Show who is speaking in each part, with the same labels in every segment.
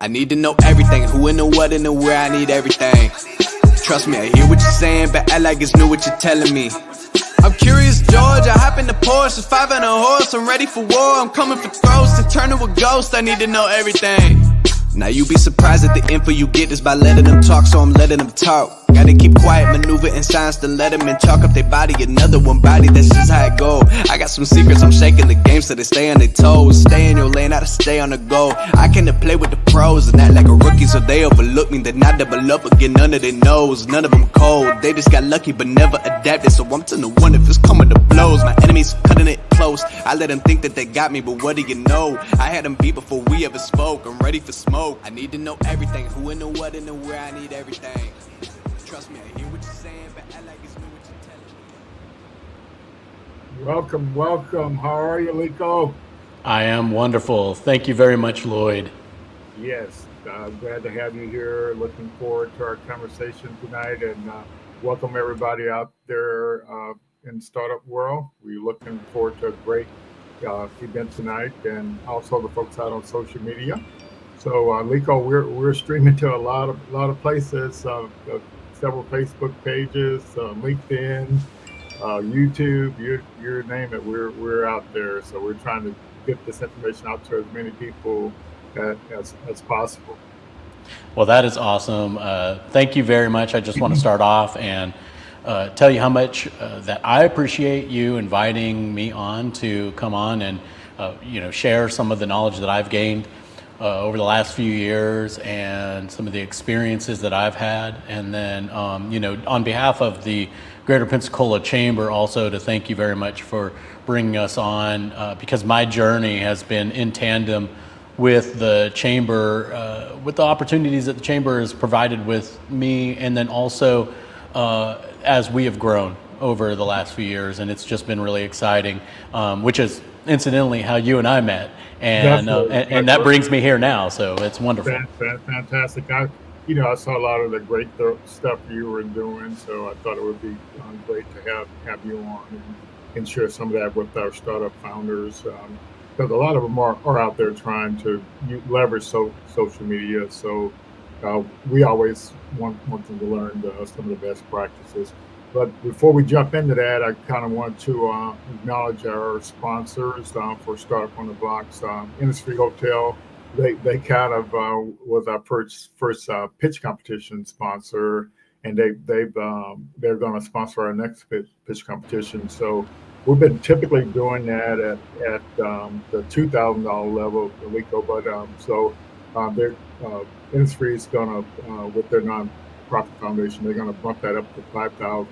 Speaker 1: I need to know everything, who and the what and the where, I need everything. Trust me, I hear what you're saying, but act like it's new what you're telling me. I'm curious, George, I hop in the Porsche, it's 5 and a horse, I'm ready for war, I'm coming for throats, to turn to a ghost, I need to know everything. Now you be surprised at the info you get is by letting them talk, so I'm letting them talk. Gotta keep quiet, maneuver in silence, then let them in, talk up their body, another one body, that's just how it go. I got some secrets, I'm shaking the game so they stay on their toes. Stay in your lane, I to stay on the go. I can play with the pros and act like a rookie, so they overlook me, then I double up again, none of their knows. None of them cold, they just got lucky but never adapted, so I'm to the one if it's coming to blows. My enemies cutting it close, I let them think that they got me, but what do you know? I had them beat before we ever spoke, I'm ready for smoke. I need to know everything, who and the what and the where, I need everything. Trust me, I hear what you're saying, but act like it's new what you're telling me.
Speaker 2: Welcome. How are you, Lico?
Speaker 3: I am wonderful. Thank you very much, Lloyd.
Speaker 2: Yes, glad to have you here. Looking forward to our conversation tonight, and welcome everybody out there in startup world. We're looking forward to a great event tonight, and also the folks out on social media. So, Lico, we're streaming to a lot of places, several Facebook pages, LinkedIn, YouTube, you name it. We're out there, so we're trying to get this information out to as many people as possible.
Speaker 3: Well, that is awesome. Thank you very much. I just want to start off and tell you how much that I appreciate you inviting me on to come on and share some of the knowledge that I've gained over the last few years and some of the experiences that I've had. And then, on behalf of the Greater Pensacola Chamber, also to thank you very much for bringing us on because my journey has been in tandem with the Chamber, with the opportunities that the Chamber has provided with me, and then also as we have grown over the last few years. And it's just been really exciting, which is incidentally how you and I met. And that brings me here now, so it's wonderful.
Speaker 2: Fantastic. I saw a lot of the great stuff you were doing, so I thought it would be great to have you on and share some of that with our startup founders, because a lot of them are out there trying to leverage social media. So we always want them to learn some of the best practices. But before we jump into that, I kind of want to acknowledge our sponsors for Startup on the Blocks. Industry Hotel, they kind of was our first pitch competition sponsor, and they're going to sponsor our next pitch competition. So we've been typically doing that at the $2,000 level, Alico, but their industry is going to with their nonprofit foundation, they're going to bump that up to 5,000,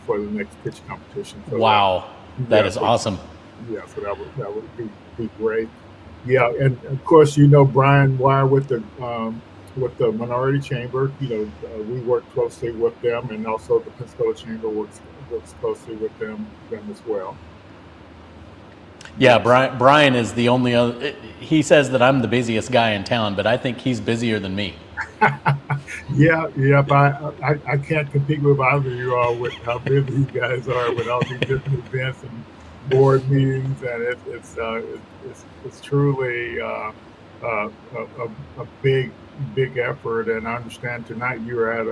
Speaker 2: for the next pitch competition. So,
Speaker 3: wow, that is awesome.
Speaker 2: Yeah, so that would be great. Yeah, and of course, Brian Wire with the Minority Chamber. We work closely with them, and also the Pensacola Chamber works closely with them as well.
Speaker 3: Yeah, Brian is the only other. He says that I'm the busiest guy in town, but I think he's busier than me.
Speaker 2: Yeah, but I can't compete with either of you all with how busy you guys are with all these different events and board meetings, and it's truly a big effort. And I understand tonight you're at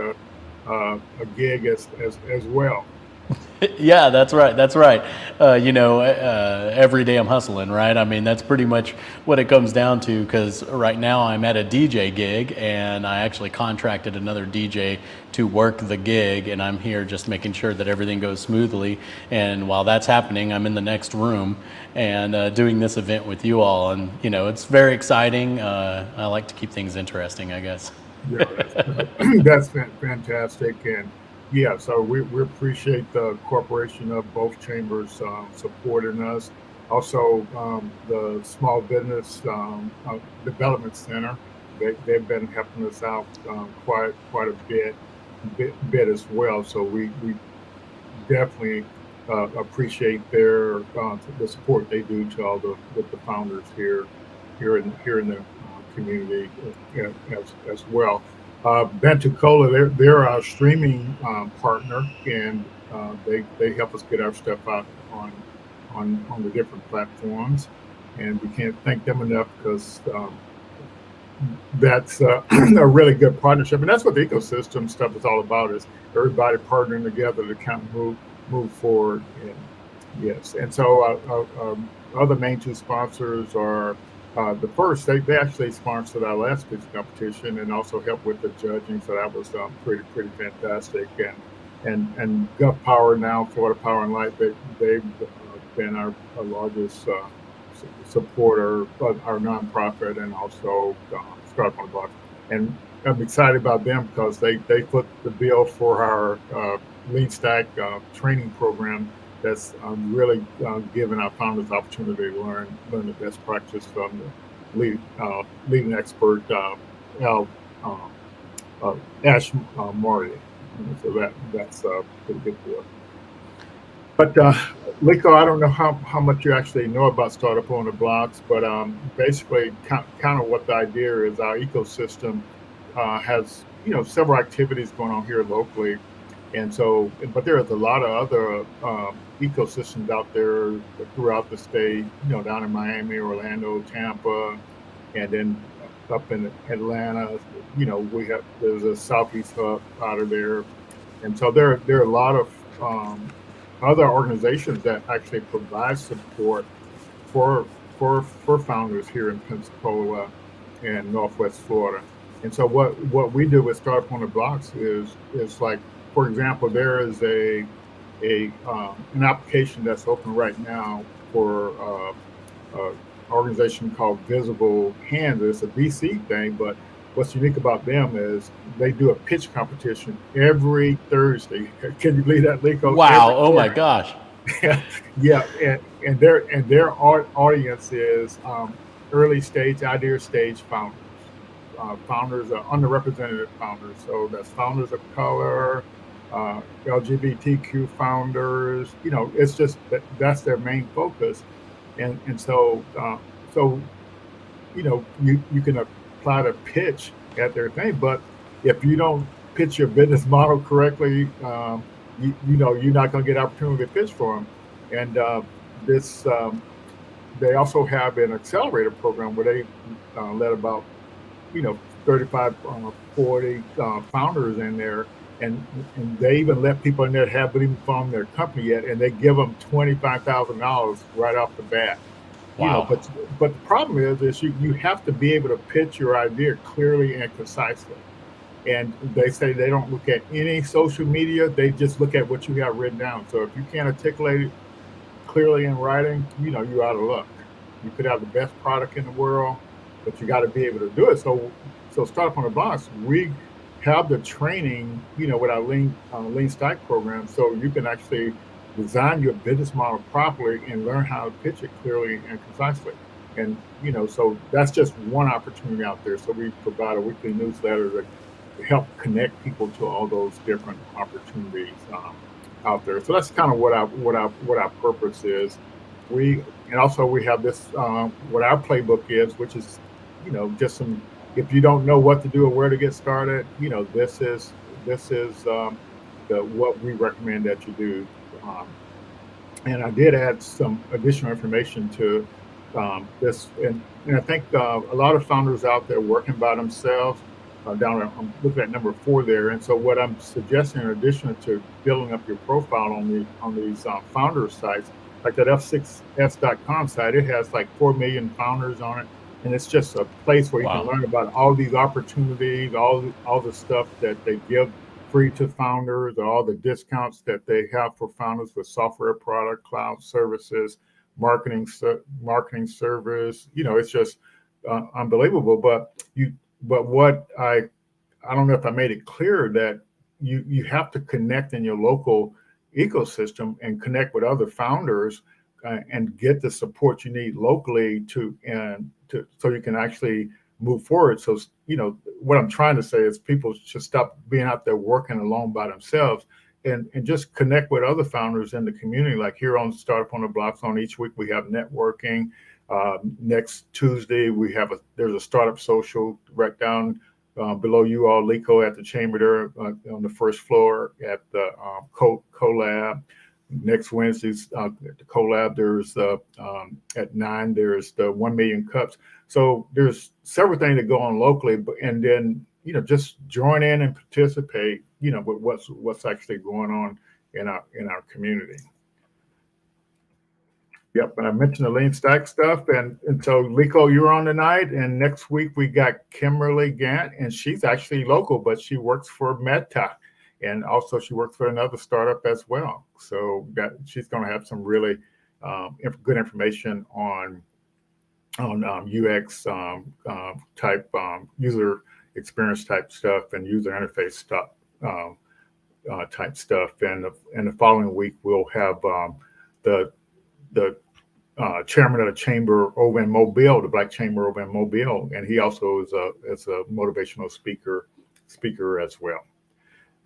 Speaker 2: a gig as well.
Speaker 3: Yeah, that's right. Every day I'm hustling, right? I mean, that's pretty much what it comes down to, because right now I'm at a DJ gig, and I actually contracted another DJ to work the gig, and I'm here just making sure that everything goes smoothly. And while that's happening, I'm in the next room and doing this event with you all. And, it's very exciting. I like to keep things interesting, I guess.
Speaker 2: Yeah, that's fantastic. And yeah, so we appreciate the cooperation of both chambers supporting us. Also, the Small Business Development Center, they've been helping us out quite a bit as well. So we definitely appreciate the support they do to with the founders here in the community as well. Bantucola, they're our streaming partner, and they help us get our stuff out on the different platforms, and we can't thank them enough, because that's a really good partnership, and that's what the ecosystem stuff is all about: is everybody partnering together to kind of move forward. And yes, and so other main two sponsors are the first. They actually sponsored our last pitch competition and also helped with the judging, so that was pretty fantastic. And Gulf Power now, Florida Power and Light, they've been our largest supporter of our nonprofit, and also Startup on the Block. And I'm excited about them because they put the bill for our Lean Stack training program that's really giving our founders the opportunity to learn the best practice from the leading expert Al uh, Ash Marty. So that's a pretty good deal. But Lico, I don't know how much you actually know about Startup on the Blocks, but basically, kind of what the idea is. Our ecosystem has several activities going on here locally, and so, but there's a lot of other ecosystems out there throughout the state. Down in Miami, Orlando, Tampa, and then up in Atlanta. There's a Southeast hub out of there, and so there are a lot of other organizations that actually provide support for for founders here in Pensacola and Northwest Florida. And so what we do with Startup on the Blocks is like, for example, there is an application that's open right now for organization called Visible Hands. It's a VC thing, but what's unique about them is they do a pitch competition every Thursday. Can you believe that, Lico?
Speaker 3: Wow! Oh my gosh!
Speaker 2: Yeah, and their audience is early stage, idea stage founders. Founders are underrepresented founders, so that's founders of color, LGBTQ founders. It's just that's their main focus, and so you can apply to pitch at their thing, but if you don't pitch your business model correctly, you're not going to get opportunity to pitch for them. And this they also have an accelerator program where they let about 35, 40 founders in there, and they even let people in there that haven't even formed their company yet, and they give them $25,000 right off the bat.
Speaker 3: Wow.
Speaker 2: But the problem is you have to be able to pitch your idea clearly and concisely. And they say they don't look at any social media; they just look at what you have written down. So if you can't articulate it clearly in writing, you're out of luck. You could have the best product in the world, but you got to be able to do it. So Startup on the Blocks, we have the training, with our Lean Stack program, so you can actually design your business model properly and learn how to pitch it clearly and concisely. And so that's just one opportunity out there. So we provide a weekly newsletter to help connect people to all those different opportunities out there. So that's kind of what our purpose is. And also we have this what our playbook is, which is just some. If you don't know what to do or where to get started, this is what we recommend that you do. And I did add some additional information to this, and I think a lot of founders out there working by themselves. I'm looking at number 4 there, and so what I'm suggesting, in addition to building up your profile on these founder sites, like that f6s.com site, it has like 4 million founders on it, and it's just a place where you can learn about all these opportunities, all the stuff that they give free to founders, all the discounts that they have for founders with software product, cloud services, marketing service. It's just unbelievable. But what I don't know if I made it clear that you have to connect in your local ecosystem and connect with other founders and get the support you need locally so you can actually move forward. So what I'm trying to say is people should stop being out there working alone by themselves and just connect with other founders in the community. Like here on Startup on the Blocks, on each week we have networking. Next Tuesday there's a startup social right down below you all, Lico, at the chamber there on the first floor at the CoLab. next Wednesday's the collab. There's at 9. There's the 1 million cups. So there's several things that go on locally, and then just join in and participate. With what's actually going on in our community. Yep, and I mentioned the lean stack stuff, and so Lico, you're on tonight, and next week we got Kimberly Gant, and she's actually local, but she works for Meta, and also she works for another startup as well. So she's going to have some really good information on UX type user experience type stuff and user interface stuff type stuff. And the following week we'll have the chairman of the chamber over in Mobile, the Black Chamber over in Mobile, and he also is a motivational speaker as well.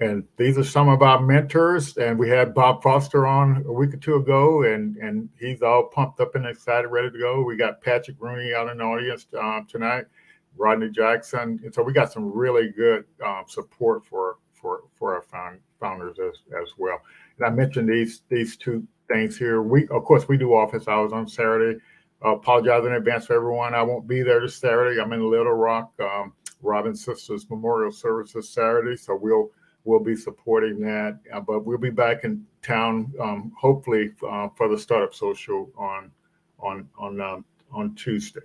Speaker 2: And these are some of our mentors. And we had Bob Foster on a week or two ago, and he's all pumped up and excited, ready to go. We got Patrick Rooney out in the audience tonight, Rodney Jackson, and so we got some really good support for our founders as well. And I mentioned these two things here. We do office hours on Saturday. Apologize in advance for everyone. I won't be there this Saturday. I'm in Little Rock, Robin Sisters Memorial Service this Saturday, so we'll be supporting that. But we'll be back in town, hopefully for the Startup Social on Tuesday.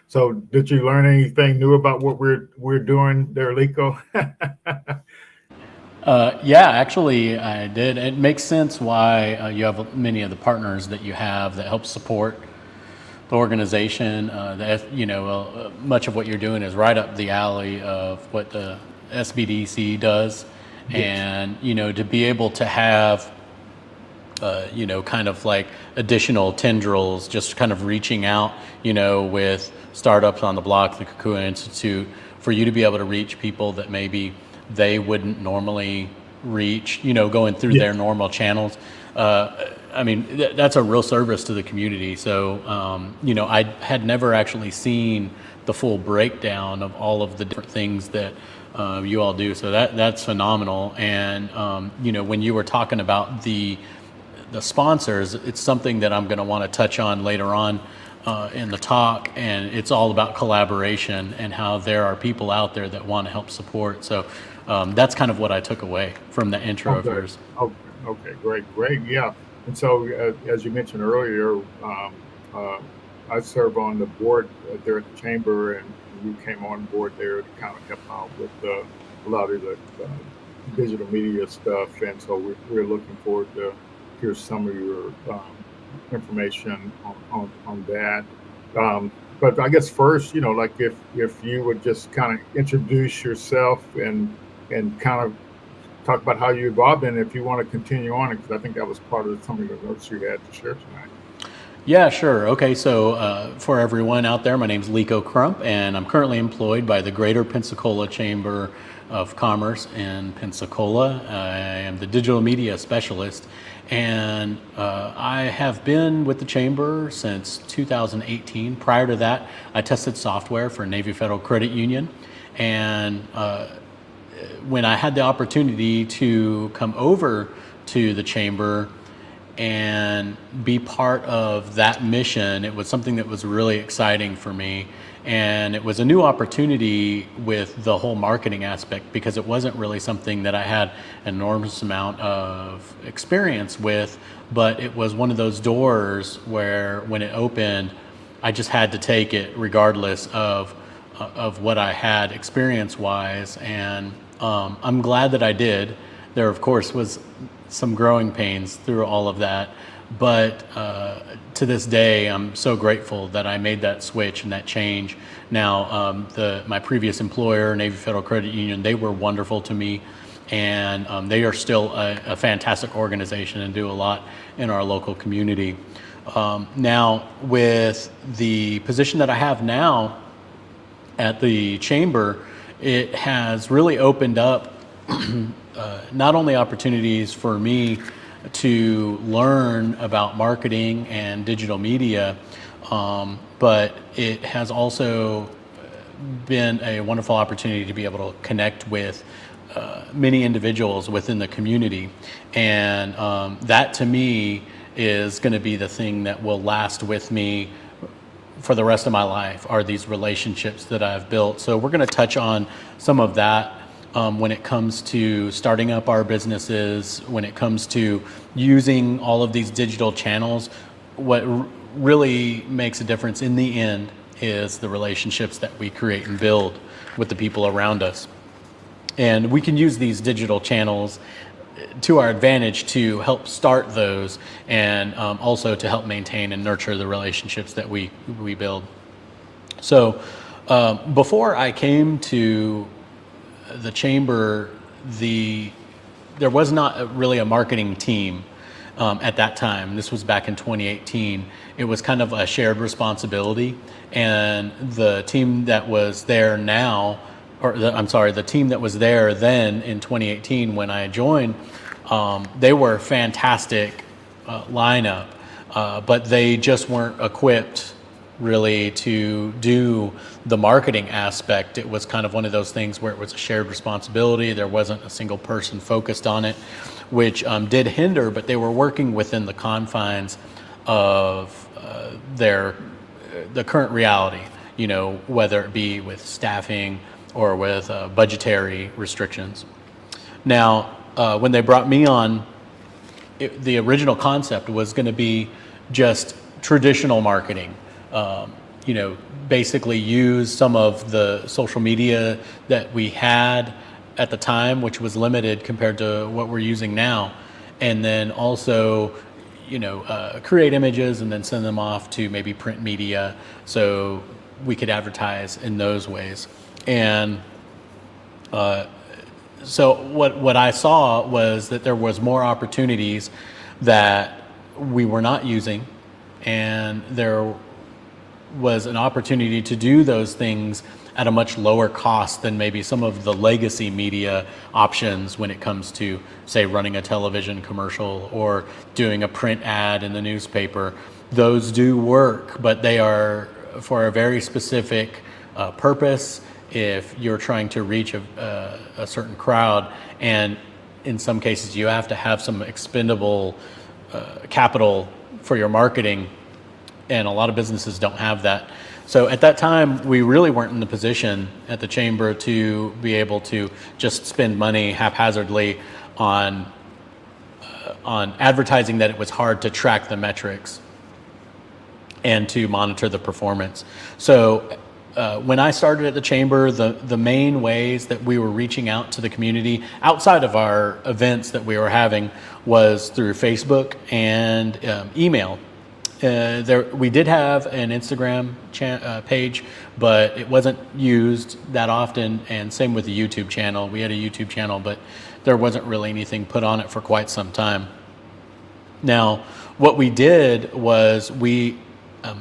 Speaker 2: So, did you learn anything new about what we're doing there, Lico?
Speaker 3: Yeah, actually, I did. It makes sense why you have many of the partners that you have that help support the organization. Much of what you're doing is right up the alley of what the SBDC does. Yes. And, to be able to have, kind of like additional tendrils, just kind of reaching out, with startups on the block, the Kakua Institute, for you to be able to reach people that maybe they wouldn't normally reach, going through their normal channels. That's a real service to the community. So, I had never actually seen the full breakdown of all of the different things that you all do. So that's phenomenal. And, when you were talking about the sponsors, it's something that I'm going to want to touch on later on in the talk, and it's all about collaboration and how there are people out there that want to help support. So that's kind of what I took away from the intro of yours.
Speaker 2: Okay, great, yeah. And so, as you mentioned earlier, I serve on the board there at the chamber, and you came on board there to kind of help out with a lot of the digital media stuff. And so we're looking forward to hear some of your information on that. But I guess first, like if you would just kind of introduce yourself and kind of talk about how you evolved, and if you want to continue on, because I think that was part of some of the notes you had to share tonight.
Speaker 3: Yeah, sure. Okay, so for everyone out there, my name's Lico Crump, and I'm currently employed by the Greater Pensacola Chamber of Commerce in Pensacola. I am the digital media specialist, and I have been with the chamber since 2018. Prior to that, I tested software for Navy Federal Credit Union, and when I had the opportunity to come over to the chamber and be part of that mission, it was something that was really exciting for me. And it was a new opportunity with the whole marketing aspect, because it wasn't really something that I had an enormous amount of experience with, but it was one of those doors where when it opened, I just had to take it regardless of what I had experience-wise. And I'm glad that I did. There, of course, was some growing pains through all of that. But to this day, I'm so grateful that I made that switch and that change. Now, my previous employer, Navy Federal Credit Union, they were wonderful to me. And they are still a fantastic organization and do a lot in our local community. Now, with the position that I have now at the chamber, it has really opened up not only opportunities for me to learn about marketing and digital media, but it has also been a wonderful opportunity to be able to connect with many individuals within the community, and that to me is going to be the thing that will last with me for the rest of my life, are these relationships that I've built. So we're going to touch on some of that when it comes to starting up our businesses, when it comes to using all of these digital channels. What really makes a difference in the end is the relationships that we create and build with the people around us. And we can use these digital channels to our advantage to help start those, and also to help maintain and nurture the relationships that we build. So before I came to the chamber, there was not really a marketing team at that time. This was back in 2018. It was kind of a shared responsibility, and the team that was there now, the team that was there then in 2018 when I joined, they were a fantastic lineup, but they just weren't equipped really to do the marketing aspect. It was kind of one of those things where it was a shared responsibility. There wasn't a single person focused on it, which did hinder, but they were working within the confines of the current reality, whether it be with staffing or with budgetary restrictions. Now, when they brought me on, the original concept was going to be just traditional marketing. Basically use some of the social media that we had at the time, which was limited compared to what we're using now, and then also, create images and then send them off to maybe print media so we could advertise in those ways. And so what I saw was that there was more opportunities that we were not using, and there was an opportunity to do those things at a much lower cost than maybe some of the legacy media options when it comes to, say, running a television commercial or doing a print ad in the newspaper. Those do work, but they are for a very specific purpose. If you're trying to reach a certain crowd, and in some cases you have to have some expendable capital for your marketing, and a lot of businesses don't have that. So at that time, we really weren't in the position at the chamber to be able to just spend money haphazardly on advertising that it was hard to track the metrics and to monitor the performance. So when I started at the chamber, the main ways that we were reaching out to the community outside of our events that we were having was through Facebook and email. We did have an Instagram page, but it wasn't used that often, and same with the YouTube channel. We had a YouTube channel, but there wasn't really anything put on it for quite some time. Now, what we did was we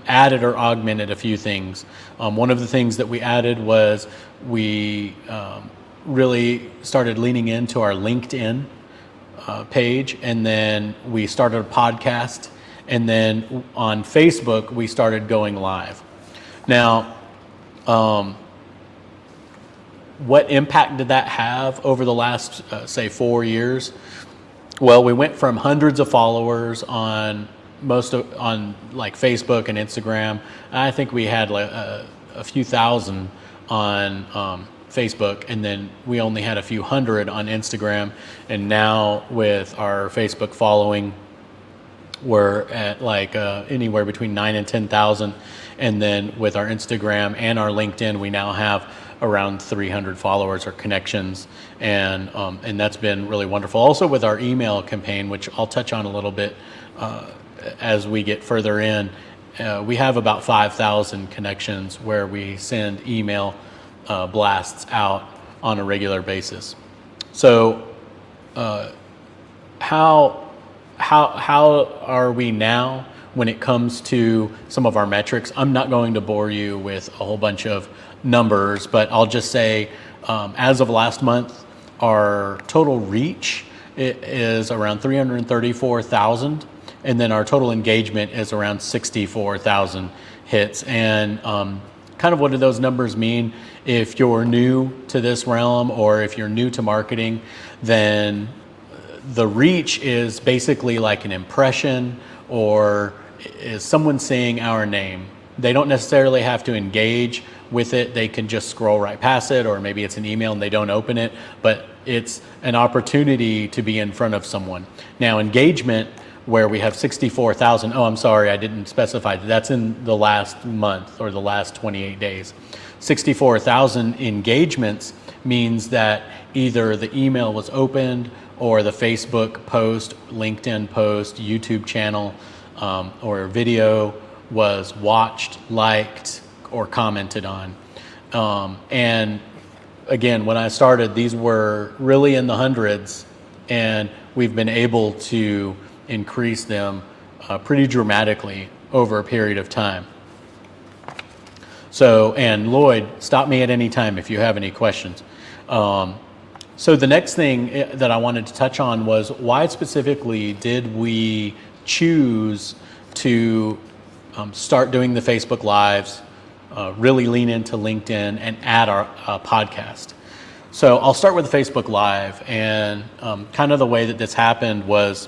Speaker 3: added or augmented a few things. One of the things that we added was we really started leaning into our LinkedIn page, and then we started a podcast, and then on Facebook we started going live. Now, what impact did that have over the last, say, 4 years? Well, we went from hundreds of followers on like Facebook and Instagram. I think we had like a few thousand on Facebook, and then we only had a few hundred on Instagram. And now with our Facebook following, we're at like anywhere between 9,000 and 10,000. And then with our Instagram and our LinkedIn, we now have around 300 followers or connections, and that's been really wonderful. Also with our email campaign, which I'll touch on a little bit as we get further in, we have about 5,000 connections where we send email blasts out on a regular basis. So how are we now when it comes to some of our metrics? I'm not going to bore you with a whole bunch of numbers, but I'll just say as of last month, our total reach is around 334,000, and then our total engagement is around 64,000 hits. And kind of what do those numbers mean? If you're new to this realm or if you're new to marketing, then the reach is basically like an impression or is someone saying our name. They don't necessarily have to engage with it. They can just scroll right past it, or maybe it's an email and they don't open it, but it's an opportunity to be in front of someone. Now, engagement, where we have 64,000, oh, I'm sorry, I didn't specify. That's in the last month or the last 28 days. 64,000 engagements means that either the email was opened or the Facebook post, LinkedIn post, YouTube channel, or video was watched, liked, or commented on. And again, when I started, these were really in the hundreds, and we've been able to increase them pretty dramatically over a period of time. So, and Lloyd, stop me at any time if you have any questions. So the next thing that I wanted to touch on was why specifically did we choose to start doing the Facebook Lives, really lean into LinkedIn, and add our podcast. So I'll start with the Facebook Live, and kind of the way that this happened was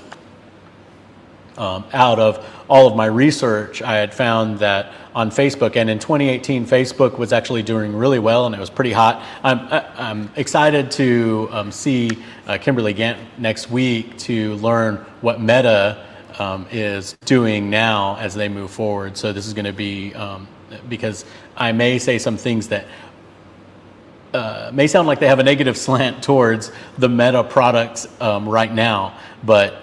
Speaker 3: out of all of my research, I had found that on Facebook, and in 2018, Facebook was actually doing really well, and it was pretty hot. I'm excited to see Kimberly Gant next week to learn what Meta is doing now as they move forward. So this is going to be, because I may say some things that may sound like they have a negative slant towards the Meta products right now, but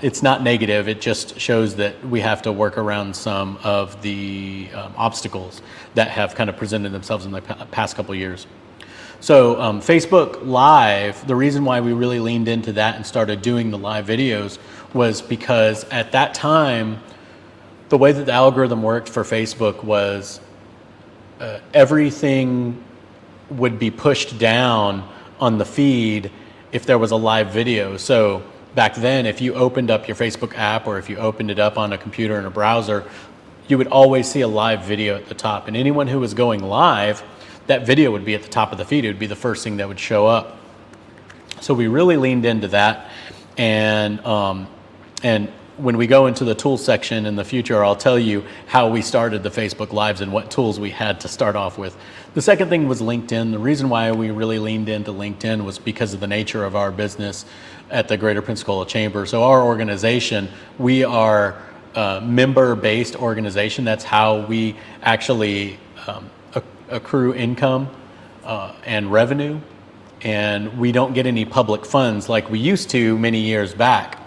Speaker 3: it's not negative. It just shows that we have to work around some of the obstacles that have kind of presented themselves in the past couple of years. So Facebook Live, the reason why we really leaned into that and started doing the live videos was because at that time, the way that the algorithm worked for Facebook was everything would be pushed down on the feed if there was a live video. So back then, if you opened up your Facebook app or if you opened it up on a computer in a browser, you would always see a live video at the top. And anyone who was going live, that video would be at the top of the feed. It would be the first thing that would show up. So we really leaned into that. And when we go into the tools section in the future, I'll tell you how we started the Facebook Lives and what tools we had to start off with. The second thing was LinkedIn. The reason why we really leaned into LinkedIn was because of the nature of our business at the Greater Pensacola Chamber. So our organization, we are a member-based organization. That's how we actually accrue income and revenue. And we don't get any public funds like we used to many years back.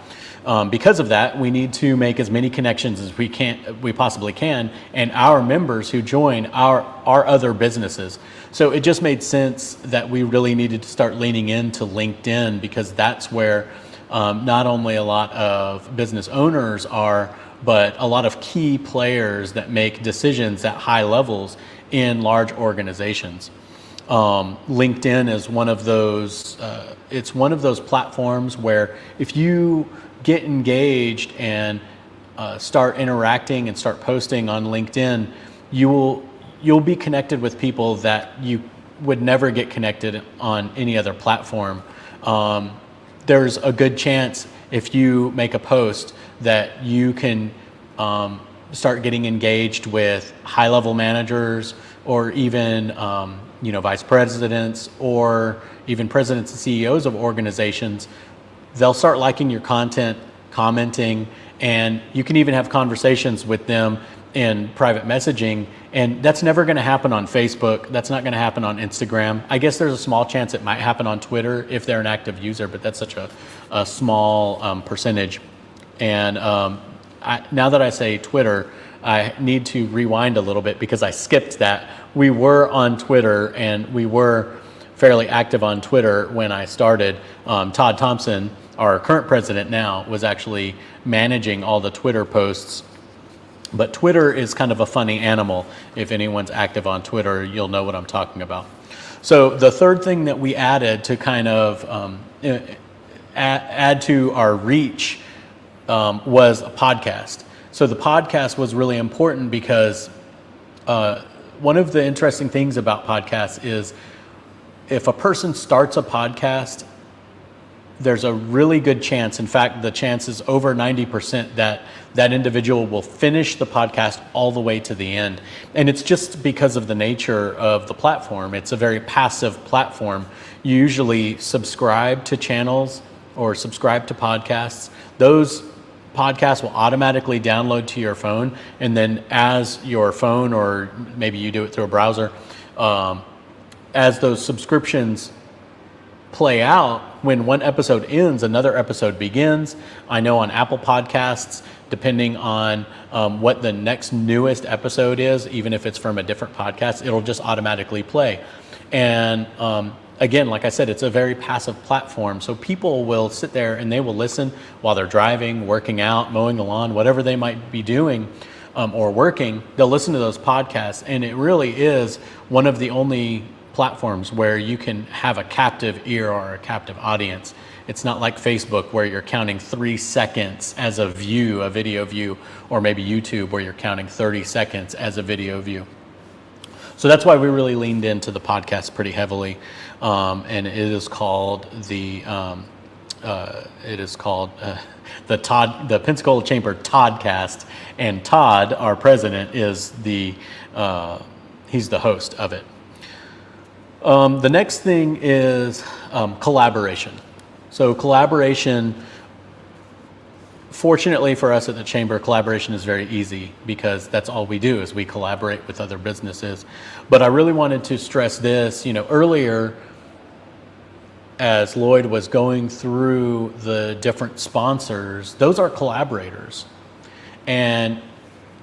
Speaker 3: Because of that, we need to make as many connections as we possibly can, and our members who join our other businesses. So it just made sense that we really needed to start leaning into LinkedIn, because that's where not only a lot of business owners are, but a lot of key players that make decisions at high levels in large organizations. LinkedIn is one of those. It's one of those platforms where if you get engaged and start interacting and start posting on LinkedIn, you'll be connected with people that you would never get connected on any other platform. There's a good chance if you make a post that you can start getting engaged with high-level managers or even vice presidents or even presidents and CEOs of organizations. They'll start liking your content, commenting, and you can even have conversations with them in private messaging. And that's never going to happen on Facebook. That's not going to happen on Instagram. I guess there's a small chance it might happen on Twitter if they're an active user, but that's such a small percentage. And now that I say Twitter, I need to rewind a little bit because I skipped that. We were on Twitter, and we were fairly active on Twitter when I started. Todd Thompson, our current president now, was actually managing all the Twitter posts. But Twitter is kind of a funny animal. If anyone's active on Twitter, you'll know what I'm talking about. So the third thing that we added to kind of add to our reach was a podcast. So the podcast was really important because one of the interesting things about podcasts is if a person starts a podcast, there's a really good chance, in fact, the chance is over 90% that that individual will finish the podcast all the way to the end. And it's just because of the nature of the platform. It's a very passive platform. You usually subscribe to channels or subscribe to podcasts. Those podcasts will automatically download to your phone, and then as your phone, or maybe you do it through a browser, as those subscriptions play out, when one episode ends, another episode begins. I know on Apple Podcasts, depending on what the next newest episode is, even if it's from a different podcast, it'll just automatically play. And again, like I said, it's a very passive platform. So people will sit there and they will listen while they're driving, working out, mowing the lawn, whatever they might be doing or working. They'll listen to those podcasts. And it really is one of the only platforms where you can have a captive ear or a captive audience. It's not like Facebook where you're counting 3 seconds as a view, a video view, or maybe YouTube where you're counting 30 seconds as a video view. So that's why we really leaned into the podcast pretty heavily, and it is called the Pensacola Chamber Toddcast, and Todd, our president, is he's the host of it. The next thing is collaboration. So collaboration, fortunately for us at the Chamber, collaboration is very easy because that's all we do is we collaborate with other businesses. But I really wanted to stress this, earlier as Lloyd was going through the different sponsors, those are collaborators. And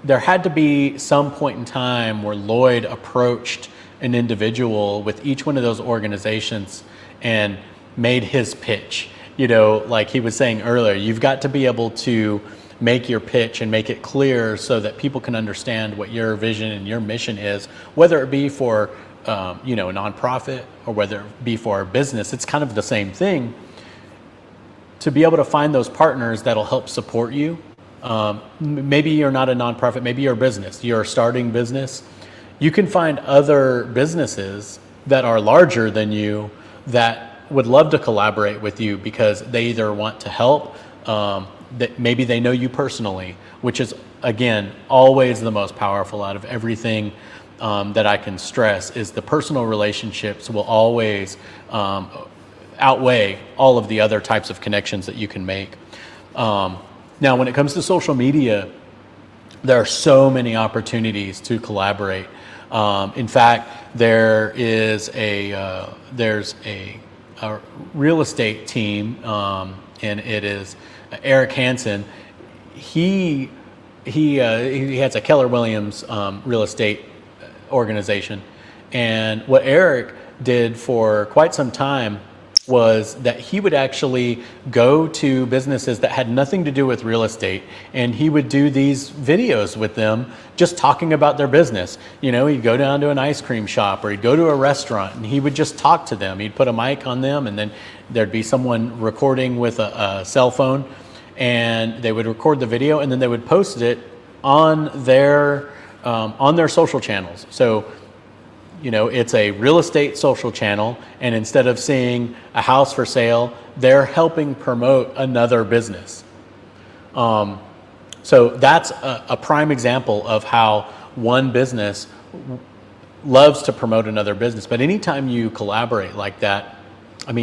Speaker 3: there had to be some point in time where Lloyd approached an individual with each one of those organizations and made his pitch. Like he was saying earlier, you've got to be able to make your pitch and make it clear so that people can understand what your vision and your mission is, whether it be for a nonprofit or whether it be for a business. It's kind of the same thing. To be able to find those partners that'll help support you. Maybe you're not a nonprofit, maybe you're a business, you're a starting business. You can find other businesses that are larger than you that would love to collaborate with you because they either want to help, that maybe they know you personally, which is, again, always the most powerful out of everything that I can stress, is the personal relationships will always outweigh all of the other types of connections that you can make. Now, when it comes to social media, there are so many opportunities to collaborate. In fact, there's a real estate team, and it is Eric Hansen. He has a Keller Williams real estate organization, and what Eric did for quite some time was that he would actually go to businesses that had nothing to do with real estate, and he would do these videos with them just talking about their business. He'd go down to an ice cream shop or he'd go to a restaurant and he would just talk to them. He'd put a mic on them, and then there'd be someone recording with a cell phone, and they would record the video and then they would post it on their social channels. So it's a real estate social channel, and instead of seeing a house for sale, they're helping promote another business. So that's a prime example of how one business loves to promote another business. But anytime you collaborate like that,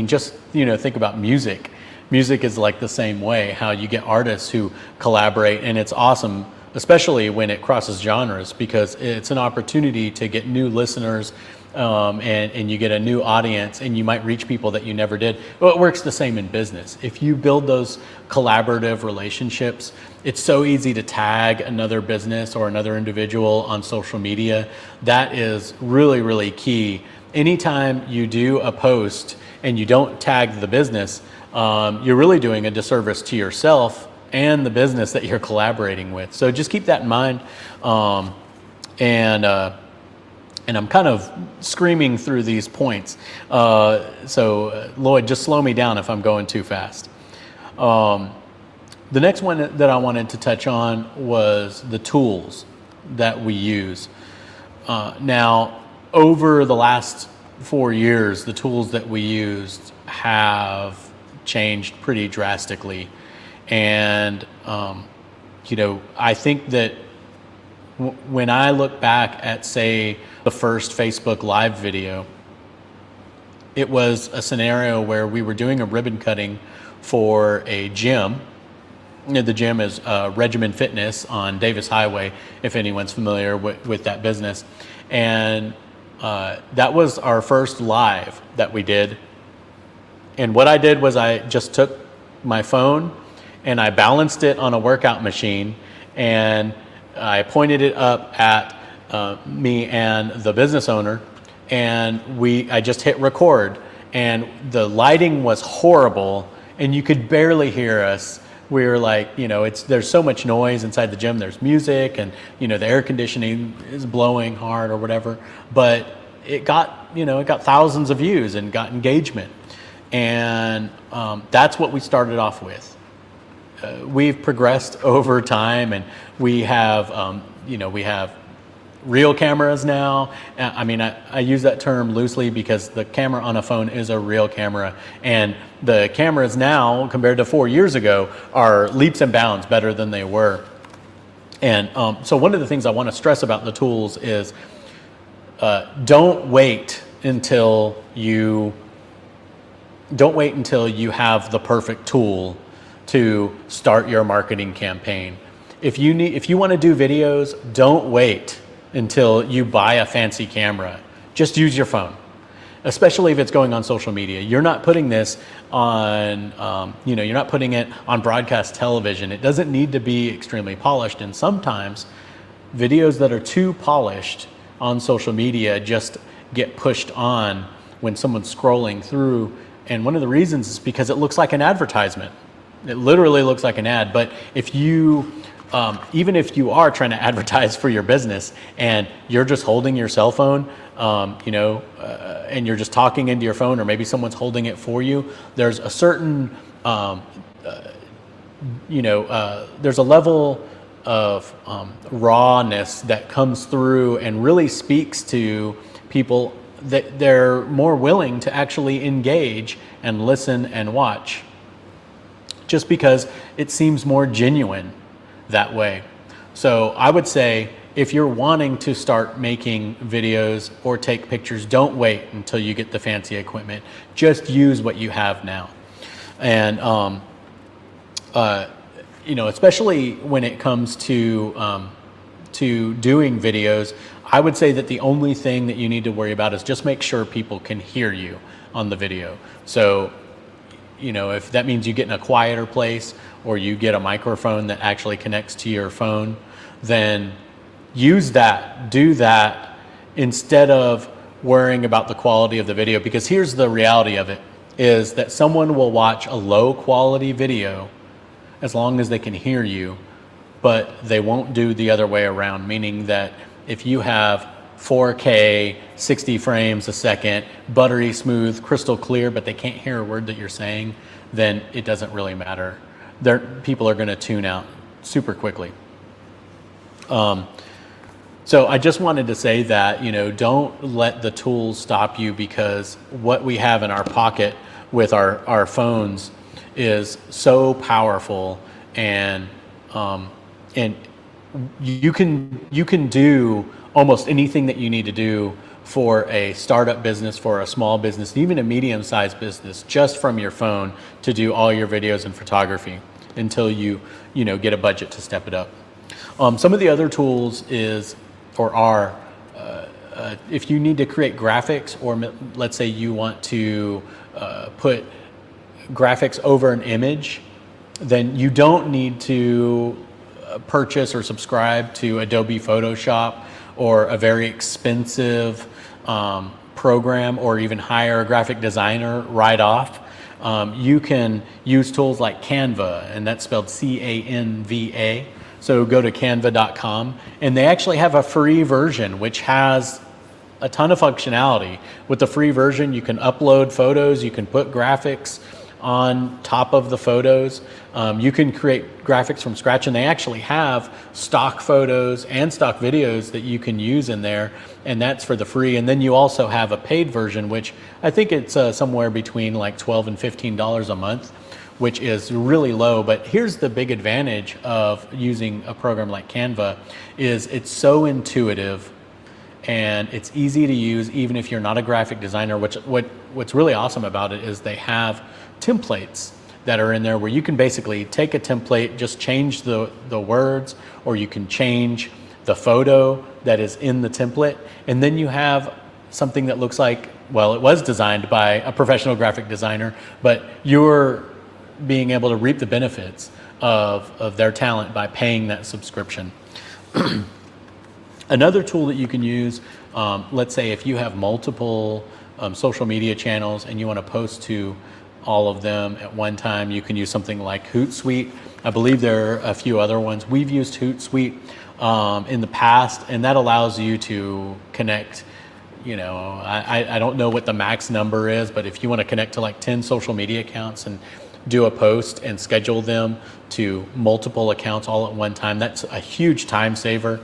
Speaker 3: just think about music. Music is like the same way, how you get artists who collaborate, and it's awesome, especially when it crosses genres, because it's an opportunity to get new listeners, and you get a new audience, and you might reach people that you never did. Well, it works the same in business. If you build those collaborative relationships, it's so easy to tag another business or another individual on social media. That is really, really key. Anytime you do a post and you don't tag the business, you're really doing a disservice to yourself and the business that you're collaborating with. So just keep that in mind. And I'm kind of screaming through these points. So Lloyd, just slow me down if I'm going too fast. The next one that I wanted to touch on was the tools that we use. Now, over the last 4 years, the tools that we used have changed pretty drastically. And, I think that when I look back at, say, the first Facebook Live video, it was a scenario where we were doing a ribbon cutting for a gym. The gym is Regimen Fitness on Davis Highway, if anyone's familiar with that business. And that was our first live that we did. And what I did was I just took my phone and I balanced it on a workout machine, and I pointed it up at me and the business owner, and I just hit record, and the lighting was horrible and you could barely hear us. We were like, there's so much noise inside the gym. There's music, and the air conditioning is blowing hard or whatever. But it got thousands of views and got engagement, and that's what we started off with. We've progressed over time, and we have real cameras now. I use that term loosely because the camera on a phone is a real camera, and the cameras now, compared to 4 years ago, are leaps and bounds better than they were. And so one of the things I want to stress about the tools is don't wait until you have the perfect tool to start your marketing campaign. If you want to do videos, don't wait until you buy a fancy camera. Just use your phone, especially if it's going on social media. You're not putting this on, you're not putting it on broadcast television. It doesn't need to be extremely polished. And sometimes videos that are too polished on social media just get pushed on when someone's scrolling through. And one of the reasons is because it looks like an advertisement. It literally looks like an ad. But if you, even if you are trying to advertise for your business and you're just holding your cell phone, and you're just talking into your phone, or maybe someone's holding it for you, there's a certain, there's a level of rawness that comes through and really speaks to people that they're more willing to actually engage and listen and watch, just because it seems more genuine that way. So I would say, if you're wanting to start making videos or take pictures, don't wait until you get the fancy equipment. Just use what you have now. And, especially when it comes to doing videos, I would say that the only thing that you need to worry about is just make sure people can hear you on the video. So, if that means you get in a quieter place, or you get a microphone that actually connects to your phone, then use that, do that, instead of worrying about the quality of the video. Because here's the reality of it, is that someone will watch a low quality video as long as they can hear you, but they won't do the other way around, meaning that if you have 4K, 60 frames a second, buttery smooth, crystal clear, but they can't hear a word that you're saying, then it doesn't really matter. People are going to tune out super quickly. So I just wanted to say that, don't let the tools stop you, because what we have in our pocket with our phones is so powerful, and you can do almost anything that you need to do for a startup business, for a small business, even a medium-sized business, just from your phone, to do all your videos and photography until you get a budget to step it up. Some of the other tools are if you need to create graphics, or let's say you want to put graphics over an image, then you don't need to purchase or subscribe to Adobe Photoshop or a very expensive program, or even hire a graphic designer right off. You can use tools like Canva, and that's spelled Canva. So go to canva.com, and they actually have a free version which has a ton of functionality. With the free version, you can upload photos, you can put graphics, on top of the photos. You can create graphics from scratch, and they actually have stock photos and stock videos that you can use in there, and that's for the free. And then you also have a paid version, which I think it's somewhere between like $12 and $15 a month, which is really low. But here's the big advantage of using a program like Canva is it's so intuitive and it's easy to use even if you're not a graphic designer. What's really awesome about it is they have templates that are in there where you can basically take a template, just change the words, or you can change the photo that is in the template, and then you have something that looks like, well, it was designed by a professional graphic designer, but you're being able to reap the benefits of their talent by paying that subscription. Another tool that you can use, let's say if you have multiple social media channels and you want to post to all of them at one time, you can use something like Hootsuite. I believe there are a few other ones. We've used Hootsuite in the past, and that allows you to connect, I don't know what the max number is, but if you want to connect to like 10 social media accounts and do a post and schedule them to multiple accounts all at one time, that's a huge time saver.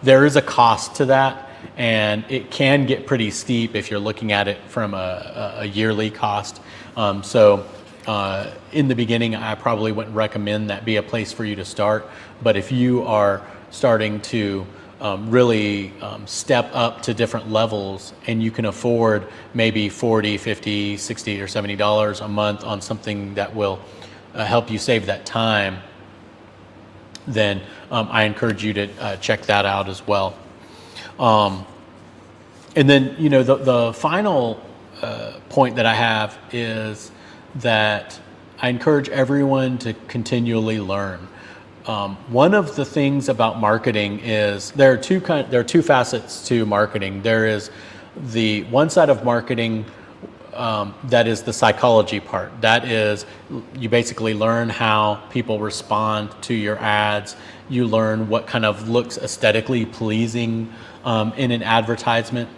Speaker 3: There is a cost to that, and it can get pretty steep if you're looking at it from a yearly cost. So in the beginning, I probably wouldn't recommend that be a place for you to start. But if you are starting to really step up to different levels, and you can afford maybe $40, $50, $60, or $70 a month on something that will help you save that time, then I encourage you to check that out as well. And then, the final point that I have is that I encourage everyone to continually learn. One of the things about marketing is there are two facets to marketing. There is the one side of marketing that is the psychology part. That is, you basically learn how people respond to your ads. You learn what kind of looks aesthetically pleasing in an advertisement.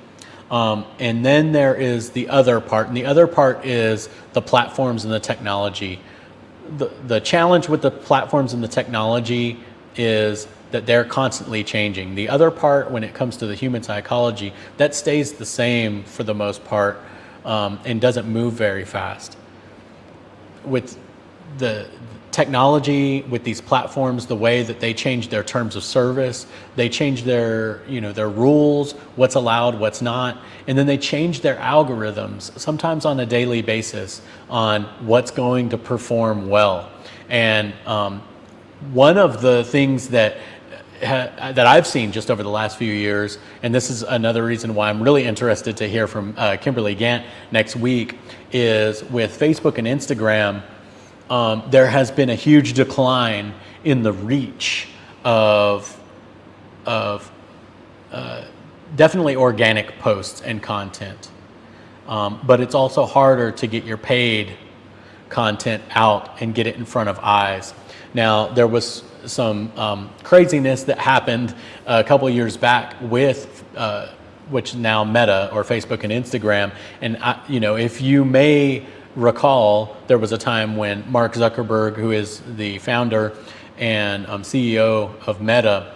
Speaker 3: And then there is the other part, and the other part is the platforms and the technology. The challenge with the platforms and the technology is that they're constantly changing. The other part, when it comes to the human psychology, that stays the same for the most part, and doesn't move very fast. With the technology, with these platforms, the way that they change their terms of service, they change their rules, what's allowed, what's not, and then they change their algorithms, sometimes on a daily basis, on what's going to perform well. And one of the things that I've seen just over the last few years, and this is another reason why I'm really interested to hear from Kimberly Gant next week, is with Facebook and Instagram, there has been a huge decline in the reach of definitely organic posts and content. But it's also harder to get your paid content out and get it in front of eyes. Now, there was some craziness that happened a couple of years back with which now Meta, or Facebook and Instagram. And if you may recall, there was a time when Mark Zuckerberg, who is the founder and CEO of Meta,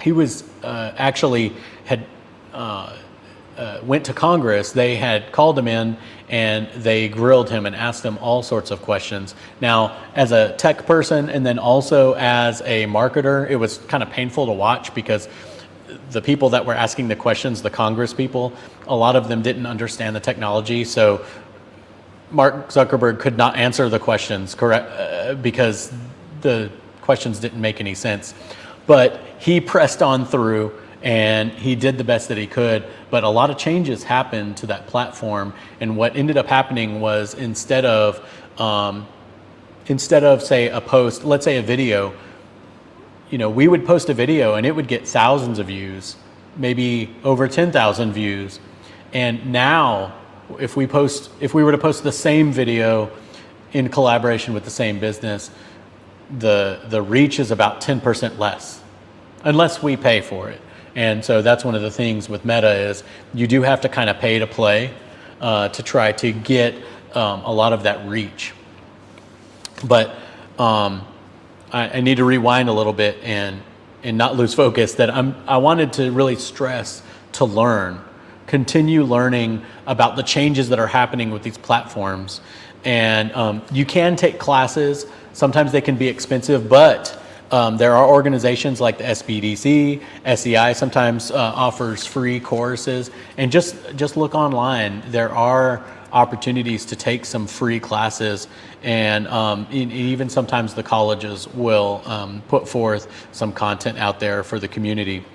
Speaker 3: he was actually had went to Congress. They had called him in and they grilled him and asked him all sorts of questions. Now, as a tech person and then also as a marketer, it was kind of painful to watch because the people that were asking the questions, the Congress people, a lot of them didn't understand the technology. So Mark Zuckerberg could not answer the questions correct because the questions didn't make any sense. But he pressed on through and he did the best that he could. But a lot of changes happened to that platform. And what ended up happening was instead of say a post, let's say a video, we would post a video and it would get thousands of views, maybe over 10,000 views. And now if we were to post the same video in collaboration with the same business, the reach is about 10% less, unless we pay for it. And so that's one of the things with Meta is you do have to kind of pay to play to try to get a lot of that reach. But I need to rewind a little bit and not lose focus that I wanted to really stress to learn, continue learning about the changes that are happening with these platforms. And you can take classes. Sometimes they can be expensive, but there are organizations like the SBDC, SEI sometimes offers free courses. And just look online. There are opportunities to take some free classes, and even sometimes the colleges will put forth some content out there for the community.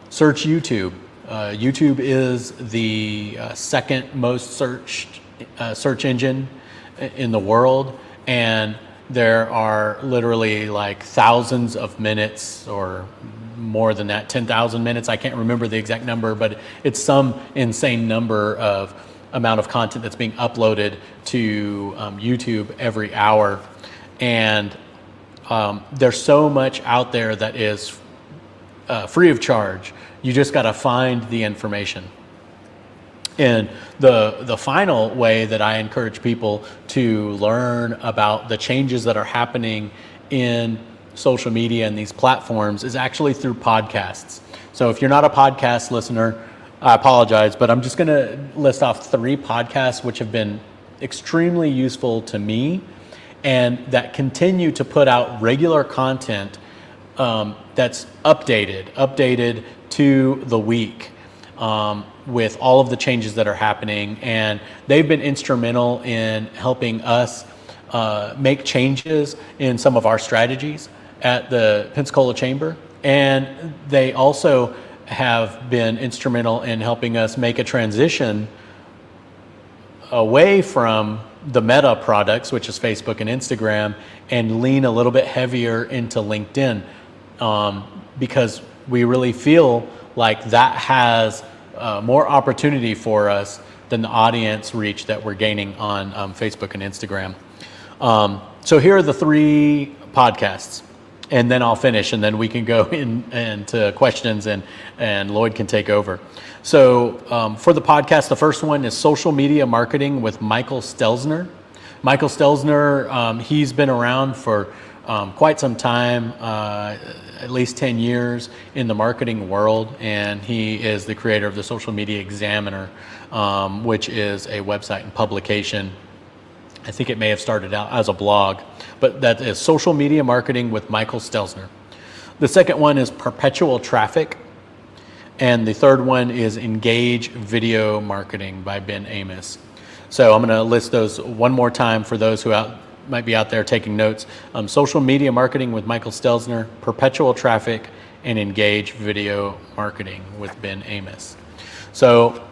Speaker 3: Search YouTube. YouTube is the second most searched search engine in the world, and there are literally like thousands of minutes, or more than that, 10,000 minutes. I can't remember the exact number, but it's some insane number of amount of content that's being uploaded to YouTube every hour. And there's so much out there that is free of charge. You just got to find the information. And the final way that I encourage people to learn about the changes that are happening in social media and these platforms is actually through podcasts. So if you're not a podcast listener, I apologize, but I'm just going to list off 3 podcasts which have been extremely useful to me and that continue to put out regular content that's updated to the week. With all of the changes that are happening, and they've been instrumental in helping us make changes in some of our strategies at the Pensacola Chamber, and they also have been instrumental in helping us make a transition away from the Meta products, which is Facebook and Instagram, and lean a little bit heavier into LinkedIn, because we really feel like that has more opportunity for us than the audience reach that we're gaining on Facebook and Instagram. So here are the 3 podcasts, and then I'll finish, and then we can go into questions, and Lloyd can take over. So for the podcast, the first one is Social Media Marketing with Michael Stelzner. Michael Stelzner, he's been around for quite some time, at least 10 years in the marketing world, and he is the creator of the Social Media Examiner, which is a website and publication. I think it may have started out as a blog, but that is Social Media Marketing with Michael Stelzner. The second one is Perpetual Traffic, and the third one is Engage Video Marketing by Ben Amos. So I'm going to list those one more time for those who might be out there taking notes. Social Media Marketing with Michael Stelzner, Perpetual Traffic, and Engage Video Marketing with Ben Amos. So,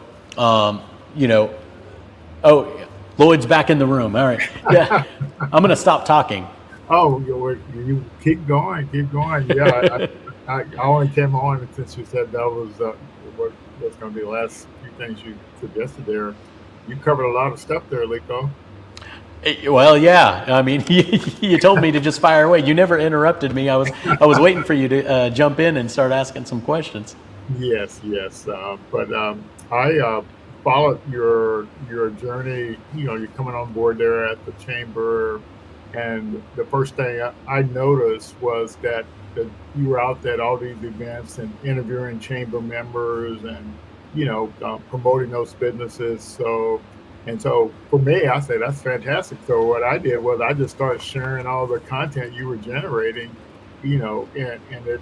Speaker 3: Lloyd's back in the room. All right. Yeah, I'm going to stop talking.
Speaker 2: Oh, you keep going. Yeah, I only came on since you said that was what was going to be the last few things you suggested there. You covered a lot of stuff there, Lico.
Speaker 3: Well, yeah. I mean, you told me to just fire away. You never interrupted me. I was waiting for you to jump in and start asking some questions.
Speaker 2: Yes. But I followed your journey. You're coming on board there at the chamber, and the first thing I noticed was that you were out at all these events and interviewing chamber members and promoting those businesses. So for me, I said, that's fantastic. So what I did was I just started sharing all the content you were generating, and it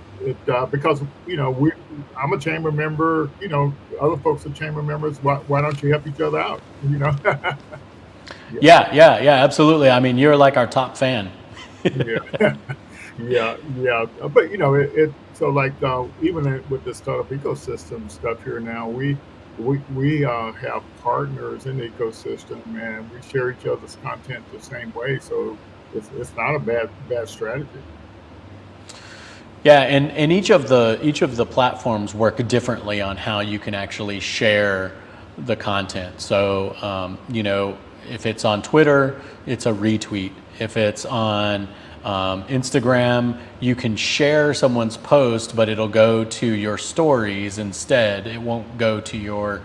Speaker 2: because, I'm a chamber member, other folks are chamber members. Why don't you help each other out?
Speaker 3: Yeah, absolutely. I mean, you're like our top fan.
Speaker 2: Yeah. But, so like even with the startup ecosystem stuff here now, we have partners in the ecosystem, and we share each other's content the same way. So it's not a bad strategy.
Speaker 3: Yeah, and each of the platforms work differently on how you can actually share the content. So if it's on Twitter, it's a retweet. If it's on Instagram, you can share someone's post, but it'll go to your stories instead. It won't go to your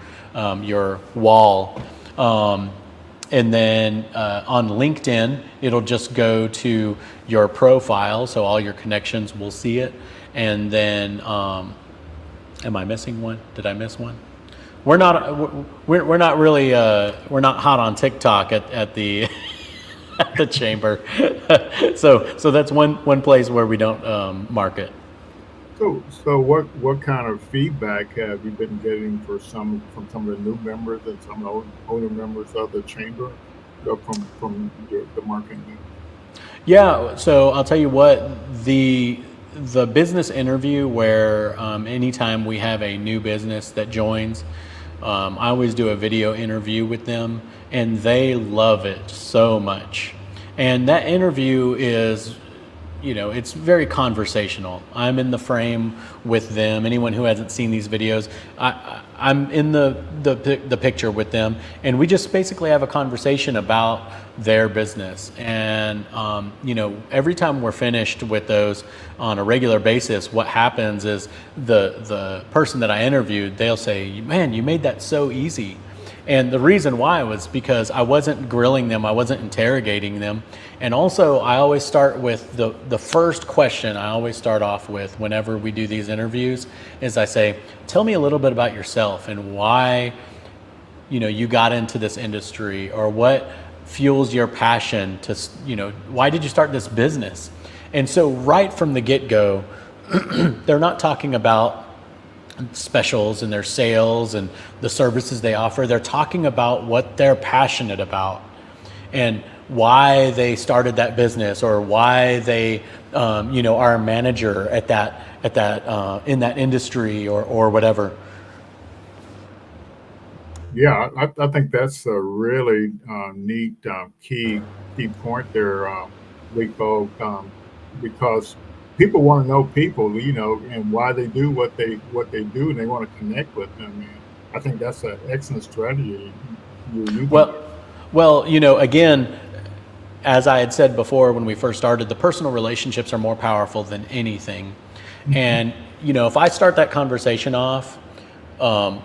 Speaker 3: wall. And then on LinkedIn, it'll just go to your profile, so all your connections will see it. And then, am I missing one? Did I miss one? We're not really we're not hot on TikTok at the at the chamber, so that's one place where we don't market.
Speaker 2: So what kind of feedback have you been getting from some of the new members and some of the older members of the chamber from the marketing?
Speaker 3: Yeah, so I'll tell you what, the business interview where anytime we have a new business that joins, I always do a video interview with them, and they love it so much. And that interview is, it's very conversational. I'm in the frame with them. Anyone who hasn't seen these videos, I'm in the picture with them, and we just basically have a conversation about their business. And every time we're finished with those on a regular basis, what happens is the person that I interviewed, they'll say, "Man, you made that so easy." And the reason why was because I wasn't grilling them, I wasn't interrogating them. And also, I always start with the first question I always start off with whenever we do these interviews is I say, "Tell me a little bit about yourself and why you got into this industry, or what fuels your passion to, why did you start this business?" And so right from the get-go, they're not talking about specials and their sales and the services they offer. They're talking about what they're passionate about and why they started that business, or why they are a manager at that in that industry, or whatever.
Speaker 2: Yeah, I think that's a really neat key point there, Rico, because people want to know people, and why they do what they do, and they want to connect with them. And I think that's an excellent strategy.
Speaker 3: Well, again, as I had said before when we first started, the personal relationships are more powerful than anything. Mm-hmm. And if I start that conversation off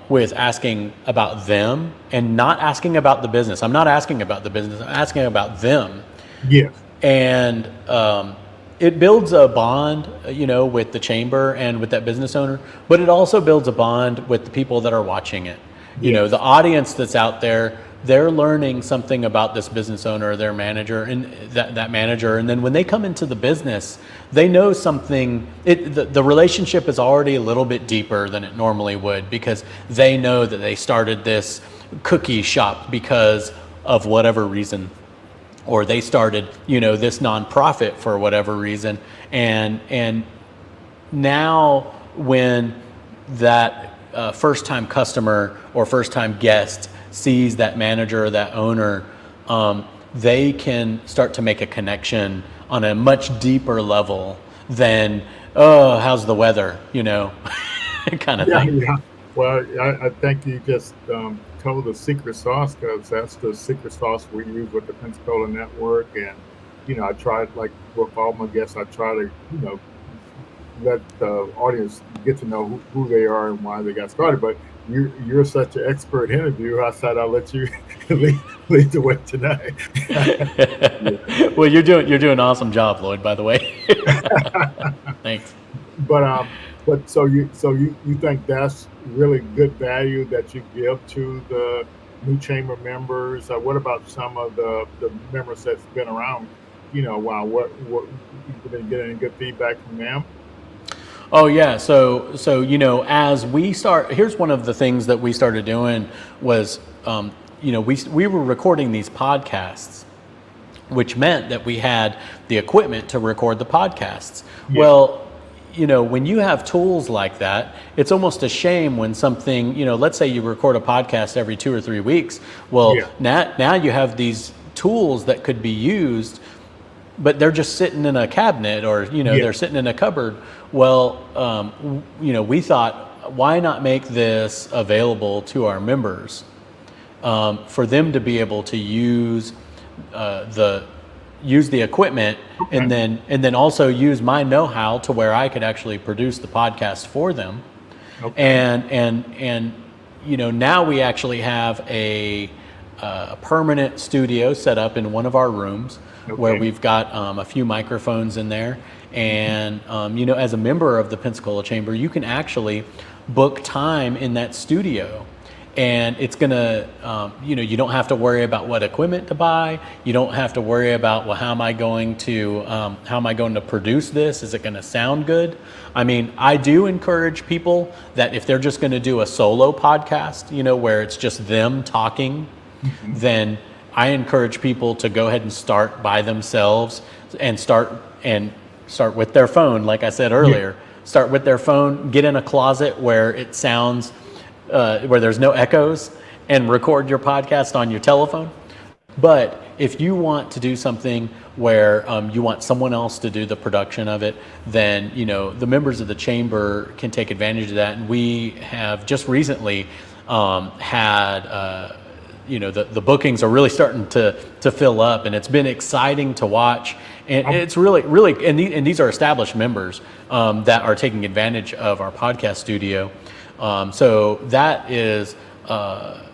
Speaker 3: with asking about them and not asking about the business, I'm not asking about the business, I'm asking about them.
Speaker 2: Yes.
Speaker 3: And it builds a bond, with the chamber and with that business owner, but it also builds a bond with the people that are watching it.
Speaker 2: Yes.
Speaker 3: The audience that's out there, they're learning something about this business owner or their manager, and that manager. And then when they come into the business, they know something. The relationship is already a little bit deeper than it normally would, because they know that they started this cookie shop because of whatever reason, or they started, this nonprofit for whatever reason. And now when that first-time customer or first-time guest sees that manager or that owner, they can start to make a connection on a much deeper level than, "Oh, how's the weather?" kind of thing.
Speaker 2: Yeah. Well, I think you just told the secret sauce, because that's the secret sauce we use with the Pensacola Network. And I try, like with all my guests, I try to let the audience get to know who they are and why they got started. But you're such an expert interviewer, I said I'll let you lead the way tonight.
Speaker 3: Yeah. Well, you're doing an awesome job, Lloyd, by the way. Thanks.
Speaker 2: But so you think that's really good value that you give to the new chamber members? What about some of the members that's been around? Wow, what you been getting good feedback from them?
Speaker 3: Oh yeah, so as we start, here's one of the things that we started doing was, we were recording these podcasts, which meant that we had the equipment to record the podcasts. Yeah. Well, when you have tools like that, it's almost a shame when something, let's say you record a podcast every 2 or 3 weeks. Well, yeah. Now you have these tools that could be used, but they're just sitting in a cabinet, or, they're sitting in a cupboard. Well, we thought, why not make this available to our members, for them to be able to use the equipment, okay. and then also use my know-how to where I could actually produce the podcast for them. Okay. And now we actually have a a permanent studio set up in one of our rooms where
Speaker 2: Okay.
Speaker 3: we've got a few microphones in there. And, as a member of the Pensacola Chamber, you can actually book time in that studio. And it's gonna, you don't have to worry about what equipment to buy. You don't have to worry about, well, how am I going to produce this? Is it going to sound good? I mean, I do encourage people that if they're just going to do a solo podcast, where it's just them talking, then I encourage people to go ahead and start by themselves and start with their phone. Like I said earlier, start with their phone, get in a closet where it sounds, where there's no echoes, and record your podcast on your telephone. But if you want to do something where you want someone else to do the production of it, then the members of the chamber can take advantage of that. And we have just recently had the bookings are really starting to fill up, and it's been exciting to watch. And it's really and these are established members that are taking advantage of our podcast studio. So that is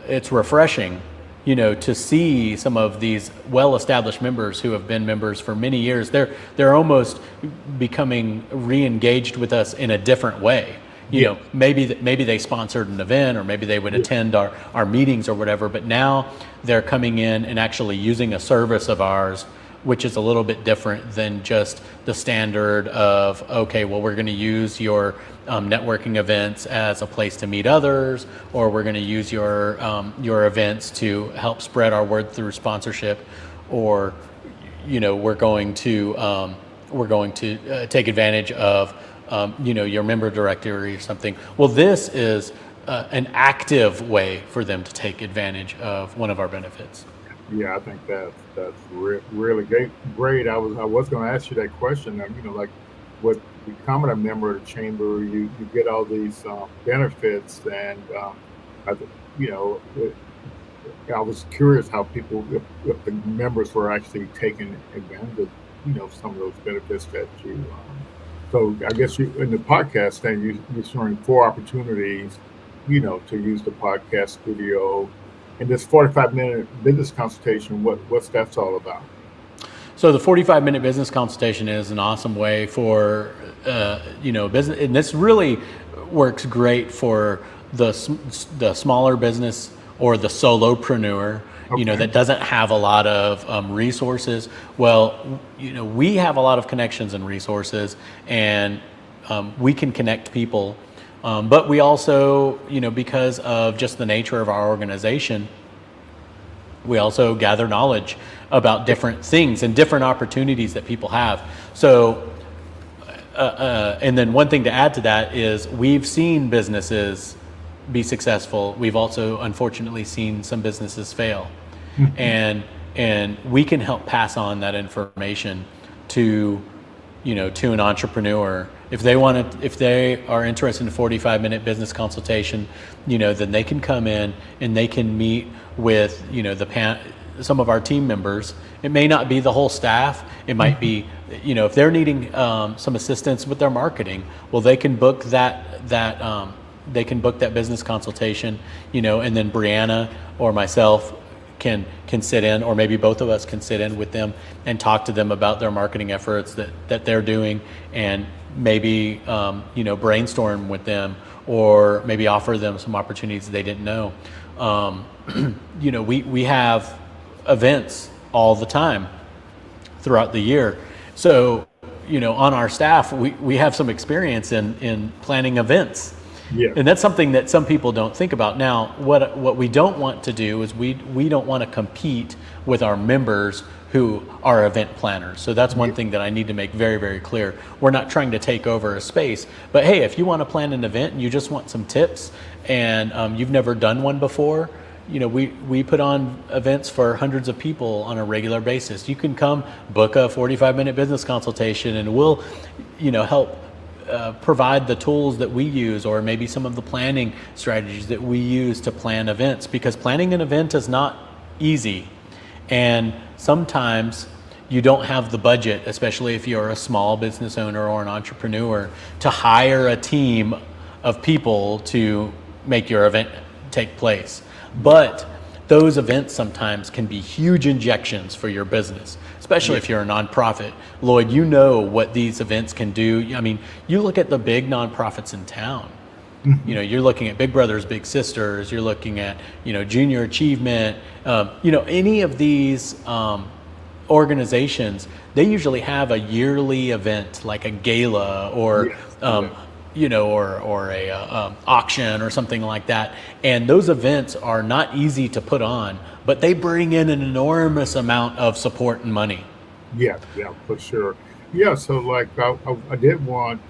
Speaker 3: it's refreshing, to see some of these well-established members who have been members for many years. They're almost becoming re-engaged with us in a different way. Maybe they sponsored an event, or maybe they would attend our meetings or whatever, but now they're coming in and actually using a service of ours, which is a little bit different than just the standard of, okay, well, we're going to use your networking events as a place to meet others, or we're going to use your events to help spread our word through sponsorship, or we're going to take advantage of your member directory or something. Well, this is an active way for them to take advantage of one of our benefits.
Speaker 2: Yeah, I think that's really great. I was going to ask you that question. Like, with becoming a member of the chamber, you get all these benefits, and I was curious how people, if the members were actually taking advantage of some of those benefits that you. So I guess in the podcast thing, you're showing 4 opportunities, to use the podcast studio. And this 45-minute business consultation, what's that's all about?
Speaker 3: So the 45-minute business consultation is an awesome way for business, and this really works great for the smaller business or the solopreneur, that doesn't have a lot of resources. Well, we have a lot of connections and resources, and we can connect people. But we also, because of just the nature of our organization, we also gather knowledge about different things and different opportunities that people have. So, and then one thing to add to that is we've seen businesses be successful. We've also, unfortunately, seen some businesses fail. And we can help pass on that information to an entrepreneur. If they are interested in a 45-minute business consultation, then they can come in and they can meet with, some of our team members. It may not be the whole staff. It might be, if they're needing some assistance with their marketing, well, they can book that business consultation, and then Brianna or myself can sit in, or maybe both of us can sit in with them and talk to them about their marketing efforts that they're doing, and maybe brainstorm with them, or maybe offer them some opportunities they didn't know. We have events all the time throughout the year. So, on our staff, we have some experience in planning events.
Speaker 2: Yeah.
Speaker 3: And that's something that some people don't think about. Now, what we don't want to do is we don't want to compete with our members who are event planners. So that's one thing that I need to make very, very clear. We're not trying to take over a space, but hey, if you want to plan an event and you just want some tips, and you've never done one before, we put on events for hundreds of people on a regular basis. You can come book a 45-minute business consultation, and we'll help provide the tools that we use, or maybe some of the planning strategies that we use to plan events, because planning an event is not easy. And sometimes you don't have the budget, especially if you're a small business owner or an entrepreneur, to hire a team of people to make your event take place. But those events sometimes can be huge injections for your business, especially if you're a nonprofit. Lloyd, you know what these events can do. I mean, you look at the big nonprofits in town. You know, you're looking at Big Brothers Big Sisters, you're looking at, you know, Junior Achievement, you know, any of these organizations, they usually have a yearly event like a gala or you know, or a auction or something like that. And those events are not easy to put on, but they bring in an enormous amount of support and money.
Speaker 2: Yeah, for sure. Yeah, so like I did want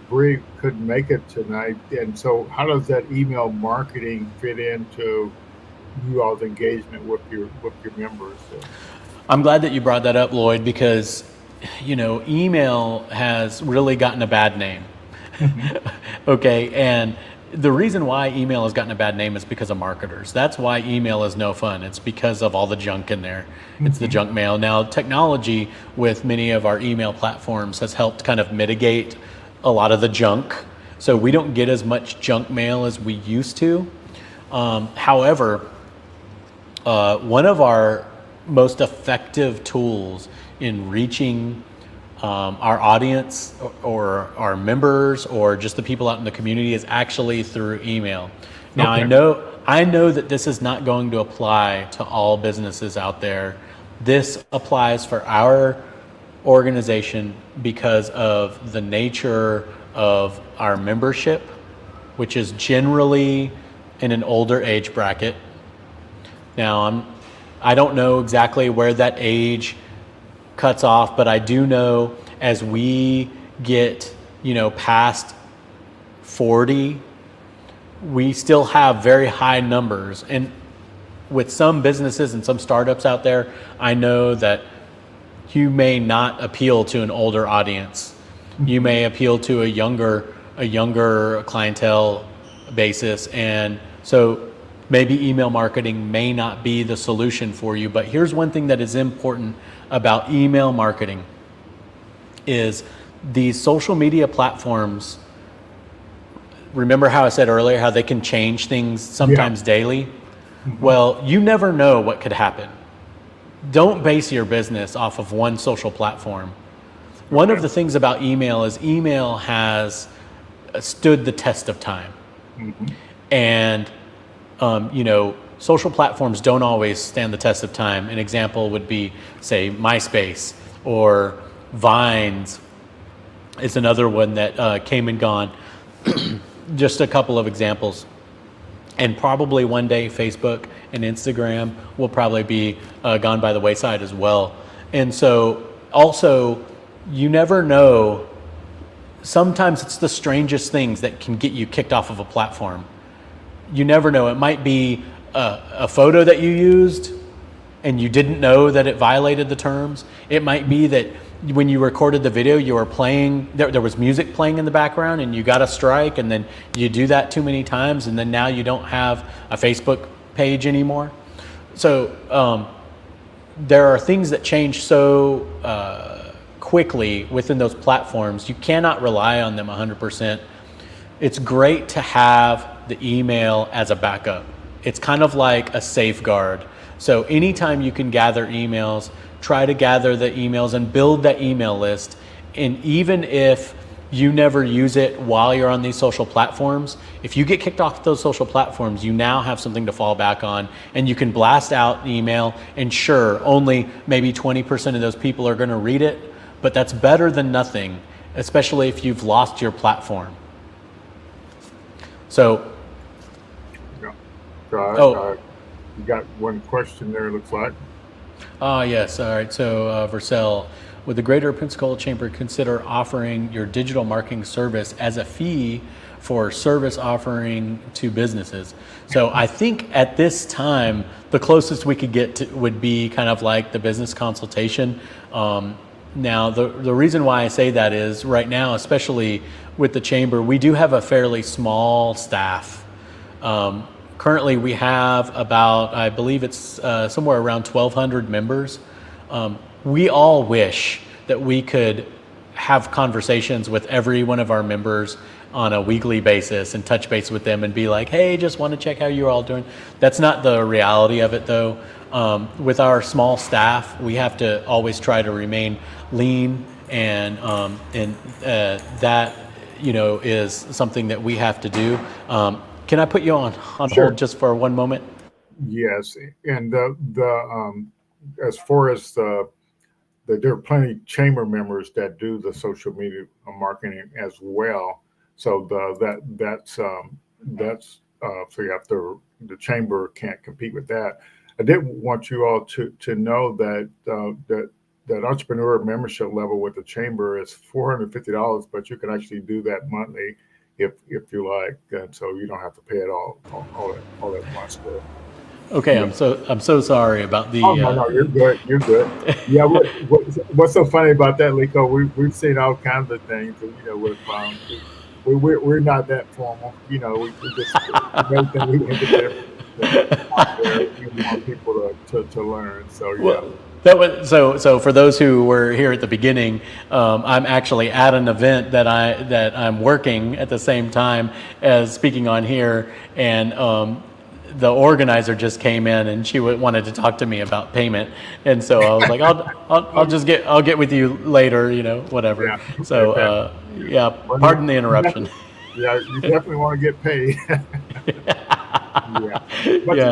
Speaker 2: Bree couldn't make it tonight, and so how does that email marketing fit into you all's engagement with your members?
Speaker 3: I'm glad that you brought that up, Lloyd, because, you know, email has really gotten a bad name. Okay, and the reason why email has gotten a bad name is because of marketers. That's why email is no fun. It's because of all the junk in there. It's the junk mail. Now, technology with many of our email platforms has helped kind of mitigate a lot of the junk. So we don't get as much junk mail as we used to. However, one of our most effective tools in reaching our audience or our members or just the people out in the community is actually through email. Now, okay. I know that this is not going to apply to all businesses out there. This applies for our organization because of the nature of our membership, which is generally in an older age bracket. Now, I don't know exactly where that age cuts off, but I do know as we get, you know, past 40, we still have very high numbers. And with some businesses and some startups out there, I know that you may not appeal to an older audience. You may appeal to a younger clientele basis. And so maybe email marketing may not be the solution for you. But here's one thing that is important about email marketing is these social media platforms. Remember how I said earlier how they can change things sometimes daily? Well, you never know what could happen. Don't base your business off of one social platform. One of the things about email is email has stood the test of time. And you know, social platforms don't always stand the test of time. An example would be, say, MySpace or Vines is another one that came and gone. Just a couple of examples. And probably one day Facebook and Instagram will probably be gone by the wayside as well. And so also, you never know. Sometimes it's the strangest things that can get you kicked off of a platform. You never know. It might be a photo that you used and you didn't know that it violated the terms. It might be that when you recorded the video, you were playing, there was music playing in the background and you got a strike, and then you do that too many times and then now you don't have a Facebook page anymore. So there are things that change so quickly within those platforms. You cannot rely on them 100%. It's great to have the email as a backup. It's kind of like a safeguard. So anytime you can gather emails, try to gather the emails and build that email list. And even if you never use it while you're on these social platforms, if you get kicked off those social platforms, you now have something to fall back on, and you can blast out email, and sure, only maybe 20% of those people are going to read it, but that's better than nothing, especially if you've lost your platform. So,
Speaker 2: you got one question there, it looks like.
Speaker 3: Yes. All right. So, Vercel, would the Greater Pensacola Chamber consider offering your digital marketing service as a fee for service offering to businesses? So I think at this time, the closest we could get to would be kind of like the business consultation. Now, the reason why I say that is right now, especially with the Chamber, we do have a fairly small staff. Currently, we have about, I believe it's somewhere around 1,200 members. We all wish that we could have conversations with every one of our members on a weekly basis and touch base with them and be like, hey, just want to check how you're all doing. That's not the reality of it, though. With our small staff, we have to always try to remain lean, and that is something that we have to do. Can I put you on
Speaker 2: Sure.
Speaker 3: hold just for one moment?
Speaker 2: Yes, and as far as there are plenty of chamber members that do the social media marketing as well. So that's so you have to, the chamber can't compete with that. I did want you all to know that that entrepreneur membership level with the chamber is $450, but you can actually do that monthly if you like, and so you don't have to pay it all at once.
Speaker 3: Okay,
Speaker 2: Yeah.
Speaker 3: I'm so sorry about the.
Speaker 2: Oh no, you're good. You're good. Yeah. What's so funny about that, Lico? We've seen all kinds of things. With we're not that formal. We just everything we introduce out there. We want people to learn. So yeah.
Speaker 3: Well, that was so. For those who were here at the beginning, I'm actually at an event that I'm working at the same time as speaking on here, and the organizer just came in and she wanted to talk to me about payment, and so I was like, I'll get with you later, whatever.
Speaker 2: Yeah.
Speaker 3: So yeah,
Speaker 2: Well,
Speaker 3: pardon the interruption.
Speaker 2: Yeah, you definitely want to get paid. Yeah, but
Speaker 3: Yeah.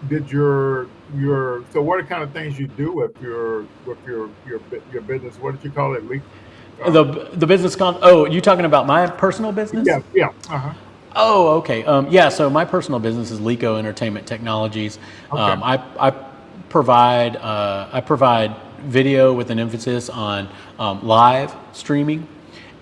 Speaker 2: did your so what are the kind of things you do with your business? What did you call it?
Speaker 3: The business oh, you talking about my personal business?
Speaker 2: Yeah. Uh-huh.
Speaker 3: Oh, okay. Yeah, so my personal business is Lico Entertainment Technologies.
Speaker 2: Okay.
Speaker 3: I provide video with an emphasis on live streaming,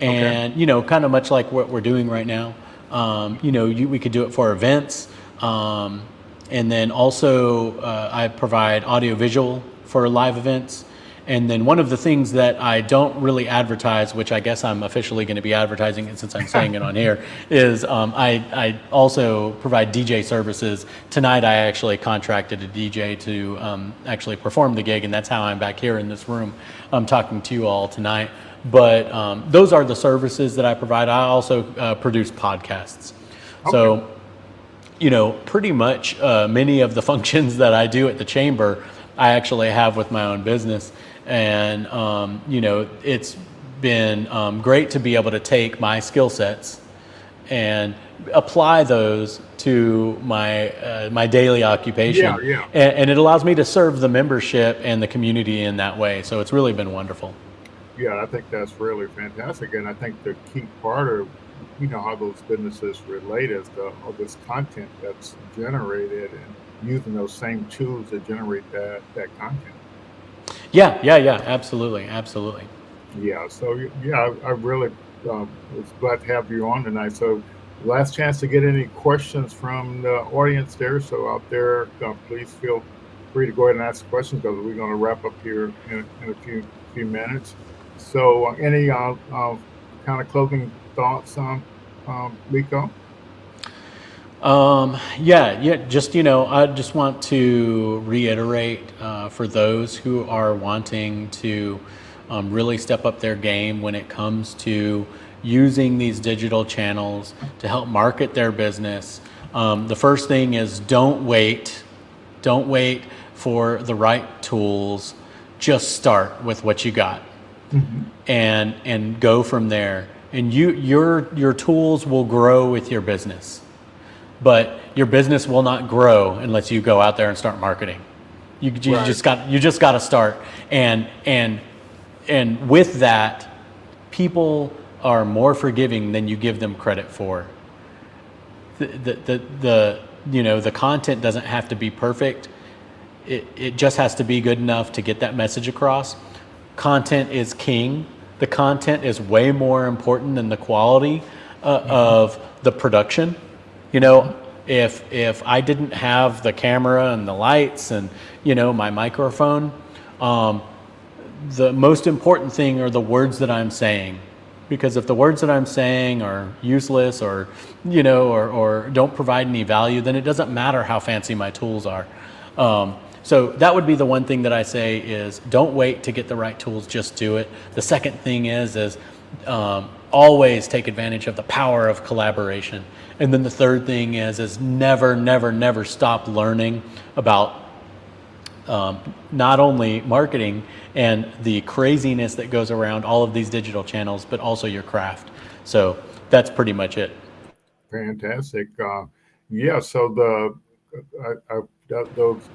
Speaker 3: and kind of much like what we're doing right now. We could do it for events, and then also I provide audiovisual for live events. And then one of the things that I don't really advertise, which I guess I'm officially going to be advertising it since I'm saying it on here, is I also provide DJ services. Tonight I actually contracted a DJ to actually perform the gig, and that's how I'm back here in this room talking to you all tonight. But those are the services that I provide. I also produce podcasts.
Speaker 2: Okay.
Speaker 3: So, pretty much many of the functions that I do at the chamber, I actually have with my own business. And, it's been great to be able to take my skill sets and apply those to my daily occupation.
Speaker 2: Yeah.
Speaker 3: And it allows me to serve the membership and the community in that way. So it's really been wonderful.
Speaker 2: Yeah, I think that's really fantastic, and I think the key part of how those businesses relate is all this content that's generated and using those same tools to generate that content.
Speaker 3: Yeah, absolutely.
Speaker 2: Yeah, so yeah, I really was glad to have you on tonight. So, last chance to get any questions from the audience there. So out there, please feel free to go ahead and ask questions because we're going to wrap up here in a few minutes. So, any kind of closing thoughts, Lico?
Speaker 3: I just want to reiterate for those who are wanting to really step up their game when it comes to using these digital channels to help market their business. The first thing is don't wait for the right tools. Just start with what you got, and go from there. And your tools will grow with your business. But your business will not grow unless you go out there and start marketing. You just got to start, and with that, people are more forgiving than you give them credit for. The content doesn't have to be perfect. It just has to be good enough to get that message across. Content is king. The content is way more important than the quality of the production. If I didn't have the camera and the lights and, my microphone, the most important thing are the words that I'm saying. Because if the words that I'm saying are useless or don't provide any value, then it doesn't matter how fancy my tools are. So that would be the one thing that I say is don't wait to get the right tools, just do it. The second thing is Always take advantage of the power of collaboration. And then the third thing is never stop learning about not only marketing and the craziness that goes around all of these digital channels, but also your craft. So that's pretty much it.
Speaker 2: Fantastic. Yeah. So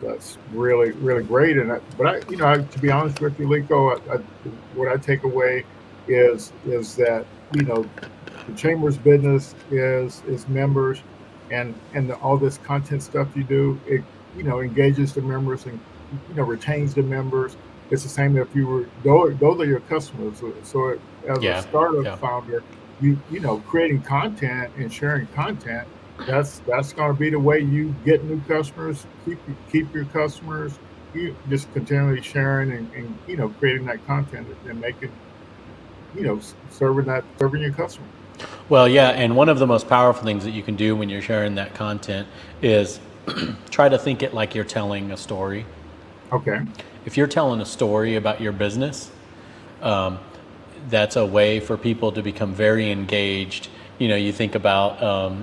Speaker 2: that's really great. But to be honest with you, Lico, what I take away is that the chamber's business is members, and all this content stuff you do, it engages the members and retains the members. It's the same if you were those are your customers. So as a startup founder, creating content and sharing content, that's going to be the way you get new customers, keep your customers. You just continually sharing and creating that content and making serving your customer.
Speaker 3: Well, yeah, and one of the most powerful things that you can do when you're sharing that content is try to think it like you're telling a story.
Speaker 2: Okay.
Speaker 3: If you're telling a story about your business, that's a way for people to become very engaged. You think about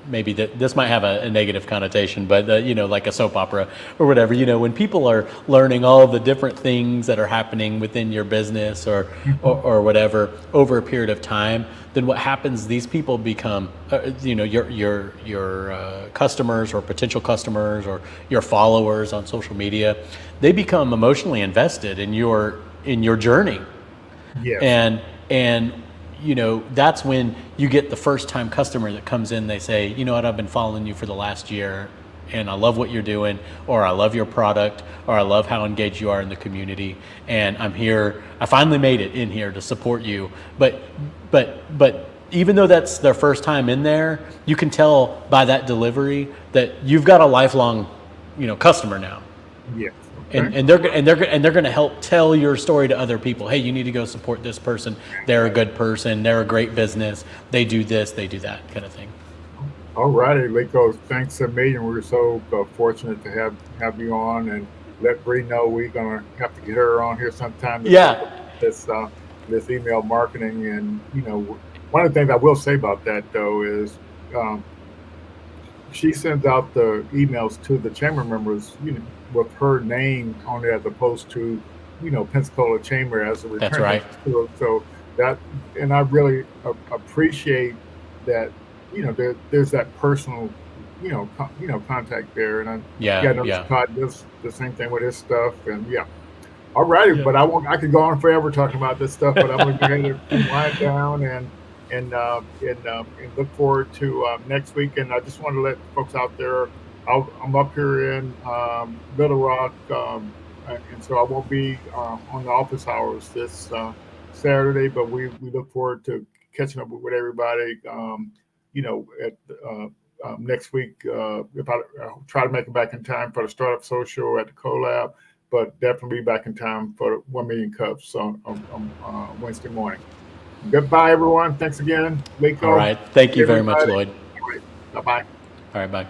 Speaker 3: maybe that this might have a negative connotation, but like a soap opera or whatever. When people are learning all of the different things that are happening within your business or whatever over a period of time, then what happens? These people become, your customers or potential customers or your followers on social media. They become emotionally invested in your journey.
Speaker 2: Yes.
Speaker 3: And that's when you get the first time customer that comes in. They say, you know what, I've been following you for the last year and I love what you're doing, or I love your product, or I love how engaged you are in the community, and I'm here, I finally made it in here to support you. But even though that's their first time in there, you can tell by that delivery that you've got a lifelong customer now.
Speaker 2: Yes.
Speaker 3: Okay. And they're going to help tell your story to other people. Hey, you need to go support this person. They're a good person. They're a great business. They do this. They do that kind of thing.
Speaker 2: All righty, Lico. Thanks a million. We're so fortunate to have you on, and let Bree know we're gonna have to get her on here sometime. This email marketing, and one of the things I will say about that though is. She sends out the emails to the chamber members, with her name on it as opposed to, Pensacola Chamber as a return.
Speaker 3: That's right.
Speaker 2: So that, and I really appreciate that. There's that personal, contact there, and Scott does the same thing with his stuff, and All righty, but I could go on forever talking about this stuff, but I'm going to go ahead and wind down and look forward to next week. And I just want to let folks out there, I'm up here in Little Rock, and so I won't be on the office hours this Saturday, but we look forward to catching up with everybody, at next week. If I'll try to make it back in time for the Startup Social at the Collab, but definitely be back in time for 1 Million Cups on Wednesday morning. Goodbye, everyone. Thanks again, Lico.
Speaker 3: All right. Thank you very much, Lloyd.
Speaker 2: Bye-bye.
Speaker 3: All right, bye.